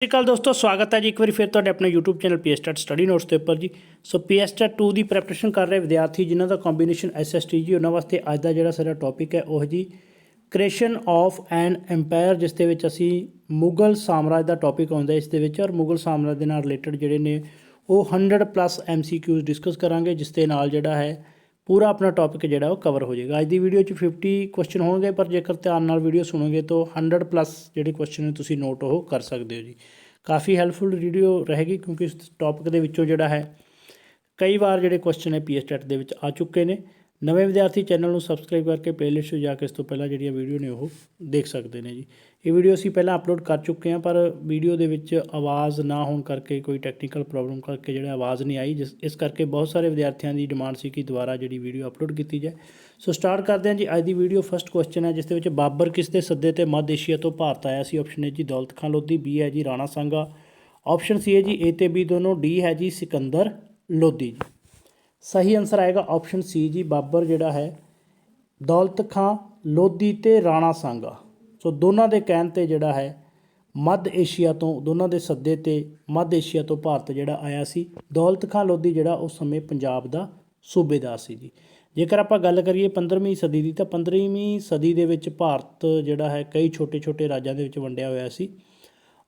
ਸਤਿ ਸ਼੍ਰੀ ਅਕਾਲ ਦੋਸਤੋ, ਸਵਾਗਤ ਹੈ ਜੀ ਇੱਕ ਵਾਰੀ ਫਿਰ ਤੁਹਾਡੇ ਆਪਣੇ YouTube channel PSTET study notes ਦੇ ਉੱਪਰ ਜੀ। ਸੋ ਪੀਐਸਟੈਟ 2 ਦੀ ਪ੍ਰੈਪਰੇਸ਼ਨ ਕਰ ਰਹੇ ਵਿਦਿਆਰਥੀ ਜਿਨ੍ਹਾਂ ਦਾ ਕੰਬੀਨੇਸ਼ਨ ਐਸਐਸਟੀ ਜੀ, ਉਹਨਾਂ ਵਾਸਤੇ ਅੱਜ ਦਾ ਜਿਹੜਾ ਸਾਡਾ ਟੌਪਿਕ ਹੈ ਉਹ ਜੀ ਕ੍ਰੀਏਸ਼ਨ ਆਫ ਐਨ ਐਮਪਾਇਰ, ਜਿਸ ਦੇ ਵਿੱਚ ਅਸੀਂ ਮੁਗਲ ਸਾਮਰਾਜ ਦਾ ਟੌਪਿਕ ਆਉਂਦਾ ਇਸ ਦੇ ਵਿੱਚ, ਔਰ ਮੁਗਲ ਸਾਮਰਾਜ ਦੇ ਨਾਲ ਰਿਲੇਟਡ ਜਿਹੜੇ ਨੇ ਉਹ 100+ MCQs ਡਿਸਕਸ ਕਰਾਂਗੇ, ਜਿਸ ਦੇ ਨਾਲ ਜਿਹੜਾ ਹੈ ਪੂਰਾ ਆਪਣਾ ਟੌਪਿਕ ਜਿਹੜਾ ਉਹ ਕਵਰ ਹੋ ਜਾਏਗਾ। ਅੱਜ ਦੀ ਵੀਡੀਓ 'ਚ 50 ਕੁਐਸਚਨ ਹੋਣਗੇ, ਪਰ ਜੇਕਰ ਧਿਆਨ ਨਾਲ ਵੀਡੀਓ ਸੁਣੋਗੇ ਤਾਂ 100+ ਜਿਹੜੇ ਕੁਐਸਚਨ ਨੇ ਤੁਸੀਂ ਨੋਟ ਉਹ ਕਰ ਸਕਦੇ ਹੋ ਜੀ। ਕਾफ़ी ਹੈਲਪਫੁਲ ਵੀਡੀਓ ਰਹੇਗੀ, ਕਿਉਂਕਿ ਇਸ ਟੌਪਿਕ ਦੇ ਵਿੱਚੋਂ ਜਿਹੜਾ ਹੈ ਕਈ ਵਾਰ ਜਿਹੜੇ ਕੁਐਸਚਨ ਹੈ ਪੀਐਸਟੈਟ ਦੇ ਵਿੱਚ ਆ ਚੁੱਕੇ ਨੇ। ਨਵੇਂ ਵਿਦਿਆਰਥੀ ਚੈਨਲ ਨੂੰ ਸਬਸਕ੍ਰਾਈਬ ਕਰਕੇ ਪਲੇਲਿਸਟ 'ਚ ਜਾ ਕੇ ਇਸ ਤੋਂ ਪਹਿਲਾਂ ਜਿਹੜੀਆਂ ਵੀਡੀਓ ਨੇ ਉਹ ਦੇਖ ਸਕਦੇ ਨੇ ਜੀ। ਇਹ ਵੀਡੀਓ ਅਸੀਂ ਪਹਿਲਾਂ ਅਪਲੋਡ ਕਰ ਚੁੱਕੇ ਹਾਂ, ਪਰ ਵੀਡੀਓ ਦੇ ਵਿੱਚ ਆਵਾਜ਼ ਨਾ ਹੋਣ ਕਰਕੇ, ਕੋਈ ਟੈਕਨੀਕਲ ਪ੍ਰੋਬਲਮ ਕਰਕੇ ਜਿਹੜਾ ਆਵਾਜ਼ ਨਹੀਂ ਆਈ, ਇਸ ਕਰਕੇ ਬਹੁਤ ਸਾਰੇ ਵਿਦਿਆਰਥੀਆਂ ਦੀ ਡਿਮਾਂਡ ਸੀ ਕਿ ਦੁਬਾਰਾ ਜਿਹੜੀ ਵੀਡੀਓ ਅਪਲੋਡ ਕੀਤੀ ਜਾਏ। ਸੋ ਸਟਾਰਟ ਕਰਦੇ ਹਾਂ ਜੀ ਅੱਜ ਦੀ ਵੀਡੀਓ। ਫਸਟ ਕੁਐਸਚਨ ਹੈ ਜਿਸ ਦੇ ਵਿੱਚ ਬਾਬਰ ਕਿਸ ਦੇ ਸੱਦੇ ਤੇ ਮੱਧ ਏਸ਼ੀਆ ਤੋਂ ਭਾਰਤ ਆਇਆ ਸੀ। ਆਪਸ਼ਨ ਹੈ ਜੀ ਦੌਲਤ ਖਾਂ ਲੋਧੀ, ਬੀ ਹੈ ਜੀ ਰਾਣਾ ਸੰਗਾ, ਆਪਸ਼ਨ ਸੀ ਹੈ ਜੀ ਏ ਤੇ ਬੀ ਦੋਨੋਂ, ਡੀ ਹੈ ਜੀ ਸਿਕੰਦਰ ਲੋਧੀ ਜੀ। ਸਹੀ ਆਨਸਰ ਆਏਗਾ ਆਪਸ਼ਨ ਸੀ ਜੀ, ਬਾਬਰ ਜਿਹੜਾ ਹੈ ਦੌਲਤ ਖਾਂ ਲੋਧੀ ਤੇ ਰਾਣਾ ਸੰਗਾ, ਸੋ ਦੋਨਾਂ ਦੇ ਕਹਿਣ ਤੇ ਜਿਹੜਾ ਹੈ ਮੱਧ ਏਸ਼ੀਆ ਤੋਂ, ਦੋਨਾਂ ਦੇ ਸੱਦੇ ਤੇ ਮੱਧ ਏਸ਼ੀਆ ਤੋਂ ਭਾਰਤ ਜਿਹੜਾ ਆਇਆ ਸੀ। ਦੌਲਤ ਖਾਂ ਲੋਧੀ ਜਿਹੜਾ ਉਸ ਸਮੇਂ ਪੰਜਾਬ ਦਾ ਸੂਬੇਦਾਰ ਸੀ ਜੀ। ਜੇਕਰ ਆਪਾਂ ਗੱਲ ਕਰੀਏ 15ਵੀਂ ਸਦੀ ਦੀ, ਤਾਂ 15ਵੀਂ ਸਦੀ ਦੇ ਵਿੱਚ ਭਾਰਤ ਜਿਹੜਾ ਹੈ ਕਈ ਛੋਟੇ ਛੋਟੇ ਰਾਜਾਂ ਦੇ ਵਿੱਚ ਵੰਡਿਆ ਹੋਇਆ ਸੀ,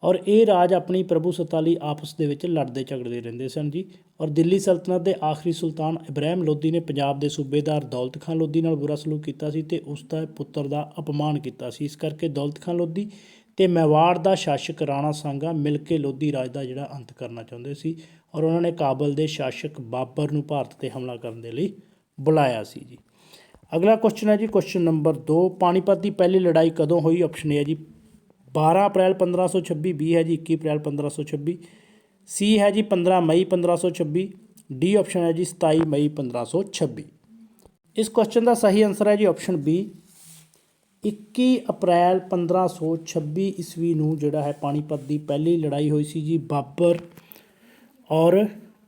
ਔਰ ਇਹ ਰਾਜ ਆਪਣੀ ਪ੍ਰਭੂਸੱਤਾ ਲਈ ਆਪਸ ਦੇ ਵਿੱਚ ਲੜਦੇ ਝਗੜਦੇ ਰਹਿੰਦੇ ਸਨ ਜੀ। ਔਰ ਦਿੱਲੀ ਸਲਤਨਤ ਦੇ ਆਖਰੀ ਸੁਲਤਾਨ ਇਬਰਾਹਿਮ ਲੋਧੀ ਨੇ ਪੰਜਾਬ ਦੇ ਸੂਬੇਦਾਰ ਦੌਲਤ ਖਾਂ ਲੋਧੀ ਨਾਲ ਬੁਰਾ ਸਲੂਕ ਕੀਤਾ ਸੀ ਅਤੇ ਉਸ ਦਾ ਪੁੱਤਰ ਦਾ ਅਪਮਾਨ ਕੀਤਾ ਸੀ। ਇਸ ਕਰਕੇ ਦੌਲਤ ਖਾਂ ਲੋਧੀ ਅਤੇ ਮੈਵਾੜ ਦਾ ਸ਼ਾਸਕ ਰਾਣਾ ਸਾਂਗਾ ਮਿਲ ਕੇ ਲੋਧੀ ਰਾਜ ਦਾ ਜਿਹੜਾ ਅੰਤ ਕਰਨਾ ਚਾਹੁੰਦੇ ਸੀ, ਔਰ ਉਹਨਾਂ ਨੇ ਕਾਬਲ ਦੇ ਸ਼ਾਸਕ ਬਾਬਰ ਨੂੰ ਭਾਰਤ 'ਤੇ ਹਮਲਾ ਕਰਨ ਦੇ ਲਈ ਬੁਲਾਇਆ ਸੀ ਜੀ। ਅਗਲਾ ਕੁਐਸਚਨ ਹੈ ਜੀ ਕੁਐਸਚਨ ਨੰਬਰ 2, ਪਾਣੀਪਤ ਦੀ ਪਹਿਲੀ ਲੜਾਈ ਕਦੋਂ ਹੋਈ। ਆਪਸ਼ਨ ਹੈ ਜੀ 12 ਅਪ੍ਰੈਲ 1526, ਬੀ ਹੈ ਜੀ 21 ਅਪ੍ਰੈਲ 1526, ਸੀ ਹੈ ਜੀ 15 ਮਈ 1526, ਡੀ ਆਪਸ਼ਨ ਹੈ ਜੀ 27 ਮਈ 1526। ਇਸ ਕੁਐਸਚਨ ਦਾ ਸਹੀ ਆਨਸਰ ਹੈ ਜੀ ਆਪਸ਼ਨ ਬੀ, 21 ਅਪ੍ਰੈਲ 1526 ਈਸਵੀ ਨੂੰ ਜਿਹੜਾ ਹੈ ਪਾਣੀਪਤ ਦੀ ਪਹਿਲੀ ਲੜਾਈ ਹੋਈ ਸੀ ਜੀ, ਬਾਬਰ ਔਰ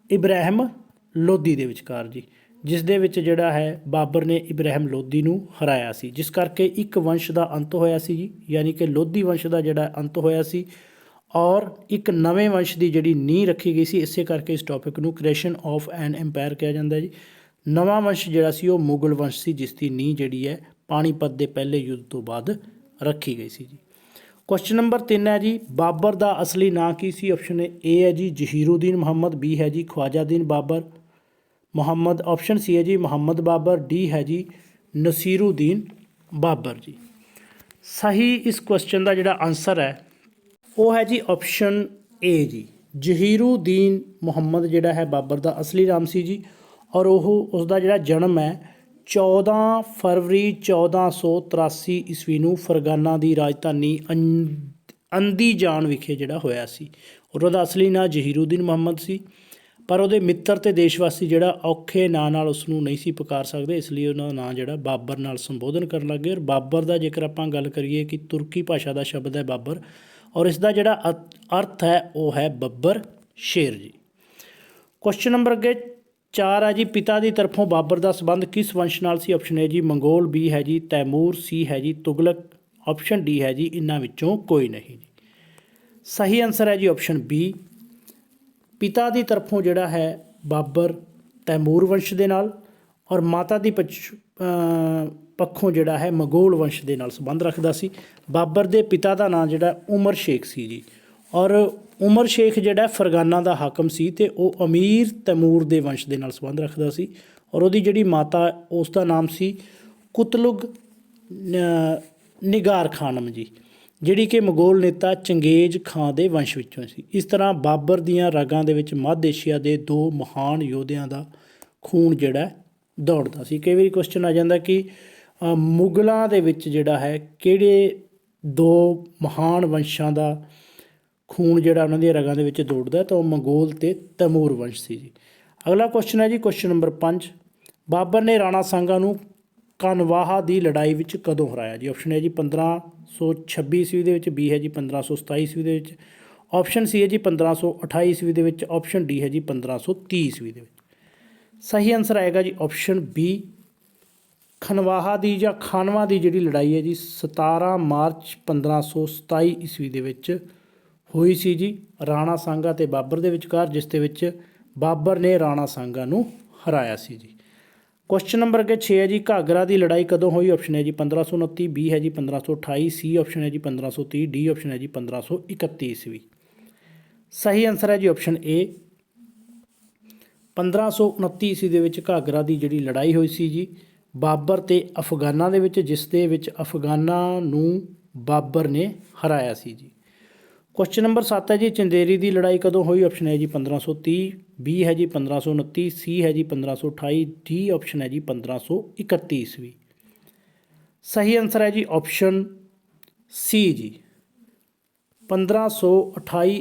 ਇਬਰਾਹਿਮ ਲੋਧੀ ਦੇ ਵਿਚਕਾਰ ਜੀ, ਜਿਸ ਦੇ ਵਿੱਚ ਜਿਹੜਾ ਹੈ ਬਾਬਰ ਨੇ ਇਬਰਾਹਿਮ ਲੋਧੀ ਨੂੰ ਹਰਾਇਆ ਸੀ, ਜਿਸ ਕਰਕੇ ਇੱਕ ਵੰਸ਼ ਦਾ ਅੰਤ ਹੋਇਆ ਸੀ ਜੀ, ਯਾਨੀ ਕਿ ਲੋਧੀ ਵੰਸ਼ ਦਾ ਜਿਹੜਾ ਅੰਤ ਹੋਇਆ ਸੀ, ਔਰ ਇੱਕ ਨਵੇਂ ਵੰਸ਼ ਦੀ ਜਿਹੜੀ ਨੀਂਹ ਰੱਖੀ ਗਈ ਸੀ। ਇਸੇ ਕਰਕੇ ਇਸ ਟੌਪਿਕ ਨੂੰ ਕ੍ਰੀਏਸ਼ਨ ਆਫ ਐਨ ਐਮਪਾਇਰ ਕਿਹਾ ਜਾਂਦਾ ਜੀ। ਨਵਾਂ ਵੰਸ਼ ਜਿਹੜਾ ਸੀ ਉਹ ਮੁਗਲ ਵੰਸ਼ ਸੀ, ਜਿਸ ਦੀ ਨੀਂਹ ਜਿਹੜੀ ਹੈ ਪਾਣੀਪਤ ਦੇ ਪਹਿਲੇ ਯੁੱਧ ਤੋਂ ਬਾਅਦ ਰੱਖੀ ਗਈ ਸੀ ਜੀ। ਕੁਐਸਚਨ ਨੰਬਰ 3 ਹੈ ਜੀ, ਬਾਬਰ ਦਾ ਅਸਲੀ ਨਾਂ ਕੀ ਸੀ। ਆਪਸ਼ਨ ਏ ਹੈ ਜੀ ਜਹੀਰੁਦੀਨ ਮੁਹੰਮਦ, ਬੀ ਹੈ ਜੀ ਖਵਾਜਾਦੀਨ ਬਾਬਰ ਮੁਹੰਮਦ, ਆਪਸ਼ਨ ਸੀ ਹੈ ਜੀ ਮੁਹੰਮਦ ਬਾਬਰ, ਡੀ ਹੈ ਜੀ ਨਸੀਰੁਦੀਨ ਬਾਬਰ ਜੀ। ਸਹੀ ਇਸ ਕੁਐਸਚਨ ਦਾ ਜਿਹੜਾ ਆਨਸਰ ਹੈ ਉਹ ਹੈ ਜੀ ਆਪਸ਼ਨ ਏ ਜੀ, ਜਹੀਰੁਦੀਨ ਮੁਹੰਮਦ ਜਿਹੜਾ ਹੈ ਬਾਬਰ ਦਾ ਅਸਲੀ ਨਾਮ ਸੀ ਜੀ, ਔਰ ਉਹ ਉਸਦਾ ਜਿਹੜਾ ਜਨਮ ਹੈ 14 ਫਰਵਰੀ 1483 ਈਸਵੀ ਨੂੰ ਫਰਗਾਨਾ ਦੀ ਰਾਜਧਾਨੀ ਅੰਦੀਜਾਨ ਵਿਖੇ ਜਿਹੜਾ ਹੋਇਆ ਸੀ। ਔਰ ਉਹਦਾ ਅਸਲੀ ਨਾਂ ਜਹੀਰੁਦੀਨ ਮੁਹੰਮਦ ਸੀ, ਪਰ ਉਹਦੇ ਮਿੱਤਰ ਅਤੇ ਦੇਸ਼ਵਾਸੀ ਜਿਹੜਾ ਔਖੇ ਨਾਂ ਨਾਲ ਉਸ ਨੂੰ ਨਹੀਂ ਸੀ ਪੁਕਾਰ ਸਕਦੇ, ਇਸ ਲਈ ਉਹਨਾਂ ਦਾ ਨਾਂ ਜਿਹੜਾ ਬਾਬਰ ਨਾਲ ਸੰਬੋਧਨ ਕਰਨ ਲੱਗੇ। ਔਰ ਬਾਬਰ ਦਾ ਜੇਕਰ ਆਪਾਂ ਗੱਲ ਕਰੀਏ ਕਿ ਤੁਰਕੀ ਭਾਸ਼ਾ ਦਾ ਸ਼ਬਦ ਹੈ ਬਾਬਰ, ਔਰ ਇਸ ਦਾ ਜਿਹੜਾ ਅਰਥ ਹੈ ਉਹ ਹੈ ਬੱਬਰ ਸ਼ੇਰ ਜੀ। ਕੁਐਸਚਨ ਨੰਬਰ ਅੱਗੇ 4 ਹੈ ਜੀ, ਪਿਤਾ ਦੀ ਤਰਫੋਂ ਬਾਬਰ ਦਾ ਸੰਬੰਧ ਕਿਸ ਵੰਸ਼ ਨਾਲ ਸੀ। ਆਪਸ਼ਨ ਹੈ ਜੀ ਮੰਗੋਲ, ਬੀ ਹੈ ਜੀ ਤੈਮੂਰ, ਸੀ ਹੈ ਜੀ ਤੁਗਲਕ, ਆਪਸ਼ਨ ਡੀ ਹੈ ਜੀ ਇਹਨਾਂ ਵਿੱਚੋਂ ਕੋਈ ਨਹੀਂ ਜੀ। ਸਹੀ ਆਨਸਰ ਹੈ ਜੀ ਆਪਸ਼ਨ ਬੀ, ਪਿਤਾ ਦੀ ਤਰਫੋਂ ਜਿਹੜਾ ਹੈ ਬਾਬਰ ਤੈਮੂਰ ਵੰਸ਼ ਦੇ ਨਾਲ, ਔਰ ਮਾਤਾ ਦੀ ਪੱਖੋਂ ਜਿਹੜਾ ਹੈ ਮੰਗੋਲ ਵੰਸ਼ ਦੇ ਨਾਲ ਸੰਬੰਧ ਰੱਖਦਾ ਸੀ। ਬਾਬਰ ਦੇ ਪਿਤਾ ਦਾ ਨਾਂ ਜਿਹੜਾ ਉਮਰ ਸ਼ੇਖ ਸੀ ਜੀ, ਔਰ ਉਮਰ ਸ਼ੇਖ ਜਿਹੜਾ ਫਰਗਾਨਾ ਦਾ ਹਾਕਮ ਸੀ ਅਤੇ ਉਹ ਅਮੀਰ ਤੈਮੂਰ ਦੇ ਵੰਸ਼ ਦੇ ਨਾਲ ਸੰਬੰਧ ਰੱਖਦਾ ਸੀ, ਔਰ ਉਹਦੀ ਜਿਹੜੀ ਮਾਤਾ ਉਸ ਦਾ ਨਾਮ ਸੀ ਕੁਤਲੁਗ ਨਿਗਾਰ ਖਾਨਮ ਜੀ, ਜਿਹੜੀ ਕਿ ਮੰਗੋਲ ਨੇਤਾ ਚੰਗੇਜ਼ ਖਾਂ ਦੇ ਵੰਸ਼ ਵਿੱਚੋਂ ਸੀ। ਇਸ ਤਰ੍ਹਾਂ ਬਾਬਰ ਦੀਆਂ ਰਗਾਂ ਦੇ ਵਿੱਚ ਮੱਧ ਏਸ਼ੀਆ ਦੇ 2 ਮਹਾਨ ਯੋਧਿਆਂ ਦਾ ਖੂਨ ਜਿਹੜਾ ਦੌੜਦਾ ਸੀ। ਕਈ ਵਾਰੀ ਕੁਐਸਚਨ ਆ ਜਾਂਦਾ ਕਿ ਮੁਗਲਾਂ ਦੇ ਵਿੱਚ ਜਿਹੜਾ ਹੈ ਕਿਹੜੇ 2 ਮਹਾਨ ਵੰਸ਼ਾਂ ਦਾ ਖੂਨ ਜਿਹੜਾ ਉਹਨਾਂ ਦੀਆਂ ਰਗਾਂ ਦੇ ਵਿੱਚ ਦੌੜਦਾ, ਤਾਂ ਉਹ ਮੰਗੋਲ ਅਤੇ ਤੈਮੂਰ ਵੰਸ਼ ਸੀ ਜੀ। ਅਗਲਾ ਕੁਐਸਚਨ ਹੈ ਜੀ ਕੁਐਸਚਨ ਨੰਬਰ 5, ਬਾਬਰ ਨੇ ਰਾਣਾ ਸਾਂਗਾ ਨੂੰ ਕਾਨਵਾਹਾ ਦੀ ਲੜਾਈ ਵਿੱਚ ਕਦੋਂ ਹਰਾਇਆ ਜੀ। ਆਪਸ਼ਨ ਹੈ ਜੀ 1526 ਈਸਵੀ ਦੇ ਵਿੱਚ, ਬੀ ਹੈ ਜੀ 1527 ਈਸਵੀ ਦੇ ਵਿੱਚ, ਆਪਸ਼ਨ ਸੀ ਹੈ ਜੀ 1528 ਈਸਵੀ ਦੇ ਵਿੱਚ, ਆਪਸ਼ਨ ਡੀ ਹੈ ਜੀ 1530 ਈਸਵੀ ਦੇ ਵਿੱਚ। ਸਹੀ ਆਨਸਰ ਆਏਗਾ ਜੀ ਆਪਸ਼ਨ ਬੀ, ਖਨਵਾਹਾ ਦੀ ਜਾਂ ਖਾਨਵਾ ਦੀ ਜਿਹੜੀ ਲੜਾਈ ਹੈ ਜੀ 17 ਮਾਰਚ 1527 ਈਸਵੀ ਦੇ ਵਿੱਚ ਹੋਈ ਸੀ ਜੀ ਰਾਣਾ ਸਾਂਗਾ ਤੇ ਬਾਬਰ ਦੇ ਵਿਚਕਾਰ, ਜਿਸ ਦੇ ਵਿੱਚ ਬਾਬਰ ਨੇ ਰਾਣਾ ਸਾਂਗਾ ਨੂੰ ਹਰਾਇਆ ਸੀ ਜੀ। ਕੁਐਸਚਨ ਨੰਬਰ ਅੱਗੇ 6 ਹੈ ਜੀ, ਘਾਗਰਾ ਦੀ ਲੜਾਈ ਕਦੋਂ ਹੋਈ? ਆਪਸ਼ਨ ਹੈ ਜੀ 1529, ਬੀ ਹੈ ਜੀ 1528, ਸੀ ਆਪਸ਼ਨ ਹੈ ਜੀ 1530, ਡੀ ਆਪਸ਼ਨ ਹੈ ਜੀ 1531 ਈਸਵੀ। ਸਹੀ ਆਨਸਰ ਹੈ ਜੀ ਆਪਸ਼ਨ ਏ 1529 ਈਸਵੀ ਦੇ ਵਿੱਚ ਘਾਗਰਾ ਦੀ ਜਿਹੜੀ ਲੜਾਈ ਹੋਈ ਸੀ ਜੀ ਬਾਬਰ ਤੇ ਅਫਗਾਨਾਂ ਦੇ ਵਿੱਚ, ਜਿਸ ਦੇ ਵਿੱਚ ਅਫਗਾਨਾਂ ਨੂੰ ਬਾਬਰ ਨੇ ਹਰਾਇਆ ਸੀ ਜੀ। ਕੁਐਸਚਨ ਨੰਬਰ 7 ਹੈ ਜੀ, ਚੰਦੇਰੀ ਦੀ ਲੜਾਈ ਕਦੋਂ ਹੋਈ? ਆਪਸ਼ਨ ਹੈ ਜੀ 1530, ਬੀ ਹੈ ਜੀ 1529, ਸੀ ਹੈ ਜੀ 1528, ਡੀ ਆਪਸ਼ਨ ਹੈ ਜੀ 1531 ਈਸਵੀ। ਸਹੀ ਆਨਸਰ ਹੈ ਜੀ ਆਪਸ਼ਨ ਸੀ ਜੀ 1528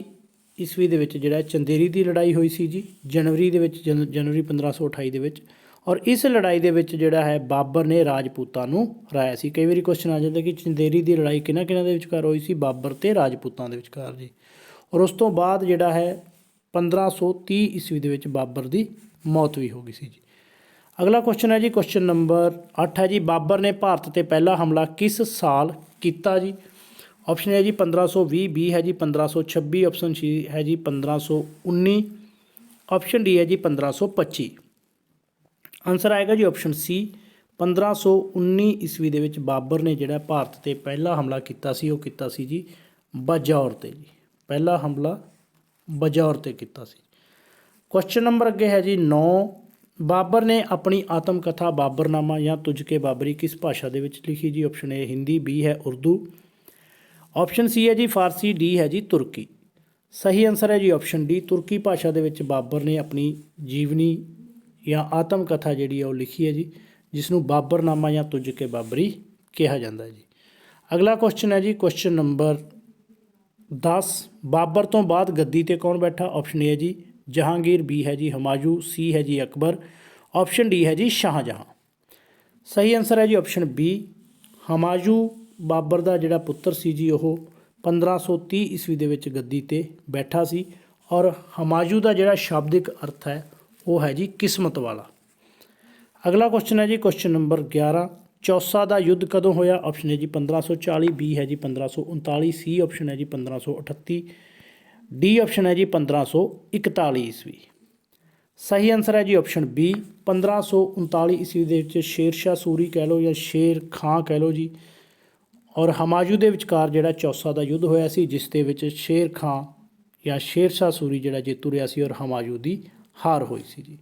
ਈਸਵੀ ਦੇ ਵਿੱਚ ਜਿਹੜਾ ਚੰਦੇਰੀ ਦੀ ਲੜਾਈ ਹੋਈ ਸੀ ਜੀ ਜਨਵਰੀ ਦੇ ਵਿੱਚ, ਜਨਵਰੀ 1528 ਦੇ ਵਿੱਚ। ਔਰ ਇਸ ਲੜਾਈ ਦੇ ਵਿੱਚ ਜਿਹੜਾ ਹੈ ਬਾਬਰ ਨੇ ਰਾਜਪੂਤਾਂ ਨੂੰ ਹਰਾਇਆ ਸੀ। ਕਈ ਵਾਰੀ ਕੁਐਸਚਨ ਆ ਜਾਂਦਾ ਕਿ ਚੰਦੇਰੀ ਦੀ ਲੜਾਈ ਕਿਹਨਾਂ ਕਿਹਨਾਂ ਦੇ ਵਿਚਕਾਰ ਹੋਈ ਸੀ? ਬਾਬਰ ਤੇ ਰਾਜਪੂਤਾਂ ਦੇ ਵਿਚਕਾਰ ਜੀ। ਔਰ ਉਸ ਤੋਂ ਬਾਅਦ ਜਿਹੜਾ ਹੈ 1530 ਈਸਵੀ ਦੇ ਵਿੱਚ ਬਾਬਰ ਦੀ ਮੌਤ ਵੀ ਹੋ ਗਈ ਸੀ ਜੀ। ਅਗਲਾ ਕੁਐਸਚਨ ਹੈ ਜੀ, ਕੁਐਸਚਨ ਨੰਬਰ 8 ਹੈ ਜੀ, ਬਾਬਰ ਨੇ ਭਾਰਤ ਤੇ ਪਹਿਲਾ ਹਮਲਾ ਕਿਸ ਸਾਲ ਕੀਤਾ ਜੀ? ਆਪਸ਼ਨ ਹੈ ਜੀ 1520, ਬੀ ਹੈ ਜੀ 1526, ਆਪਸ਼ਨ ਸੀ ਹੈ ਜੀ 1519, ਆਪਸ਼ਨ ਡੀ ਹੈ ਜੀ 1525। ਆਨਸਰ ਆਏਗਾ ਜੀ ਆਪਸ਼ਨ ਸੀ 1519 ਈਸਵੀ ਦੇ ਵਿੱਚ ਬਾਬਰ ਨੇ ਜਿਹੜਾ ਭਾਰਤ ਤੇ ਪਹਿਲਾ ਹਮਲਾ ਕੀਤਾ ਸੀ ਉਹ ਕੀਤਾ ਸੀ ਜੀ ਬਾਜੌਰ ਤੇ ਜੀ। ਪਹਿਲਾ ਹਮਲਾ ਬਾਜੌਰ ਤੇ ਕੀਤਾ ਸੀ। ਕੁਐਸਚਨ ਨੰਬਰ ਅੱਗੇ ਹੈ ਜੀ 9, ਬਾਬਰ ਨੇ ਆਪਣੀ ਆਤਮ ਕਥਾ ਬਾਬਰਨਾਮਾ ਜਾਂ ਤੁਝ ਕੇ ਬਾਬਰੀ ਕਿਸ ਭਾਸ਼ਾ ਦੇ ਵਿੱਚ ਲਿਖੀ ਜੀ? ਆਪਸ਼ਨ ਏ ਹਿੰਦੀ, ਬੀ ਹੈ ਉਰਦੂ, ਆਪਸ਼ਨ ਸੀ ਹੈ ਜੀ ਫਾਰਸੀ, ਡੀ ਹੈ ਜੀ ਤੁਰਕੀ। ਸਹੀ ਆਨਸਰ ਹੈ ਜੀ ਆਪਸ਼ਨ ਡੀ ਤੁਰਕੀ ਭਾਸ਼ਾ ਦੇ ਵਿੱਚ ਬਾਬਰ ਨੇ ਆਪਣੀ ਜੀਵਨੀ ਜਾਂ ਆਤਮ ਕਥਾ ਜਿਹੜੀ ਆ ਉਹ ਲਿਖੀ ਹੈ ਜੀ, ਜਿਸ ਨੂੰ ਬਾਬਰਨਾਮਾ ਜਾਂ ਤੁਝ ਕੇ ਬਾਬਰੀ ਕਿਹਾ ਜਾਂਦਾ ਜੀ। ਅਗਲਾ ਕੁਐਸਚਨ ਹੈ ਜੀ ਕੁਐਸਚਨ ਨੰਬਰ 10, ਬਾਬਰ ਤੋਂ ਬਾਅਦ ਗੱਦੀ ਤੇ ਕੌਣ ਬੈਠਾ? ਆਪਸ਼ਨ ਏ ਹੈ ਜੀ ਜਹਾਂਗੀਰ, ਬੀ ਹੈ ਜੀ ਹਮਾਯੂ, ਸੀ ਹੈ ਜੀ ਅਕਬਰ, ਆਪਸ਼ਨ ਡੀ ਹੈ ਜੀ ਸ਼ਾਹਜਹਾਂ। ਸਹੀ ਆਨਸਰ ਹੈ ਜੀ ਆਪਸ਼ਨ ਬੀ ਹਮਾਯੂ ਬਾਬਰ ਦਾ ਜਿਹੜਾ ਪੁੱਤਰ ਸੀ ਜੀ ਉਹ 1530 ਈਸਵੀ ਦੇ ਵਿੱਚ ਗੱਦੀ ਤੇ ਬੈਠਾ ਸੀ। ਔਰ ਹਮਾਯੂ ਦਾ ਜਿਹੜਾ ਸ਼ਾਬਦਿਕ ਅਰਥ ਹੈ ਉਹ ਹੈ ਜੀ ਕਿਸਮਤ ਵਾਲਾ। ਅਗਲਾ ਕੁਐਸਚਨ ਹੈ ਜੀ ਕੁਐਸਚਨ ਨੰਬਰ 11, ਚੌਸਾ ਦਾ ਯੁੱਧ ਕਦੋਂ ਹੋਇਆ? ਆਪਸ਼ਨ ਹੈ ਜੀ 1540, ਬੀ ਹੈ ਜੀ 1539, ਸੀ ਆਪਸ਼ਨ ਹੈ ਜੀ 1538, ਡੀ ਆਪਸ਼ਨ ਹੈ ਜੀ 1541 ਈਸਵੀ। ਸਹੀ ਆਨਸਰ ਹੈ ਜੀ ਆਪਸ਼ਨ ਬੀ 1539 ਈਸਵੀ ਦੇ ਵਿੱਚ ਸ਼ੇਰਸ਼ਾਹ ਸੂਰੀ ਕਹਿ ਲਓ ਜਾਂ ਸ਼ੇਰ ਖਾਂ ਕਹਿ ਲਓ ਜੀ ਔਰ ਹਮਾਯੂ ਦੇ ਵਿਚਕਾਰ ਜਿਹੜਾ ਚੌਸਾ ਦਾ ਯੁੱਧ ਹੋਇਆ ਸੀ, ਜਿਸ ਦੇ ਵਿੱਚ ਸ਼ੇਰ ਖਾਂ ਜਾਂ ਸ਼ੇਰਸ਼ਾਹ ਸੂਰੀ ਜਿਹੜਾ ਜੇਤੂ ਰਿਹਾ ਸੀ ਔਰ ਹਮਾਯੂ ਦੀ ਹਾਰ ਹੋਈ ਸੀ ਜੀ।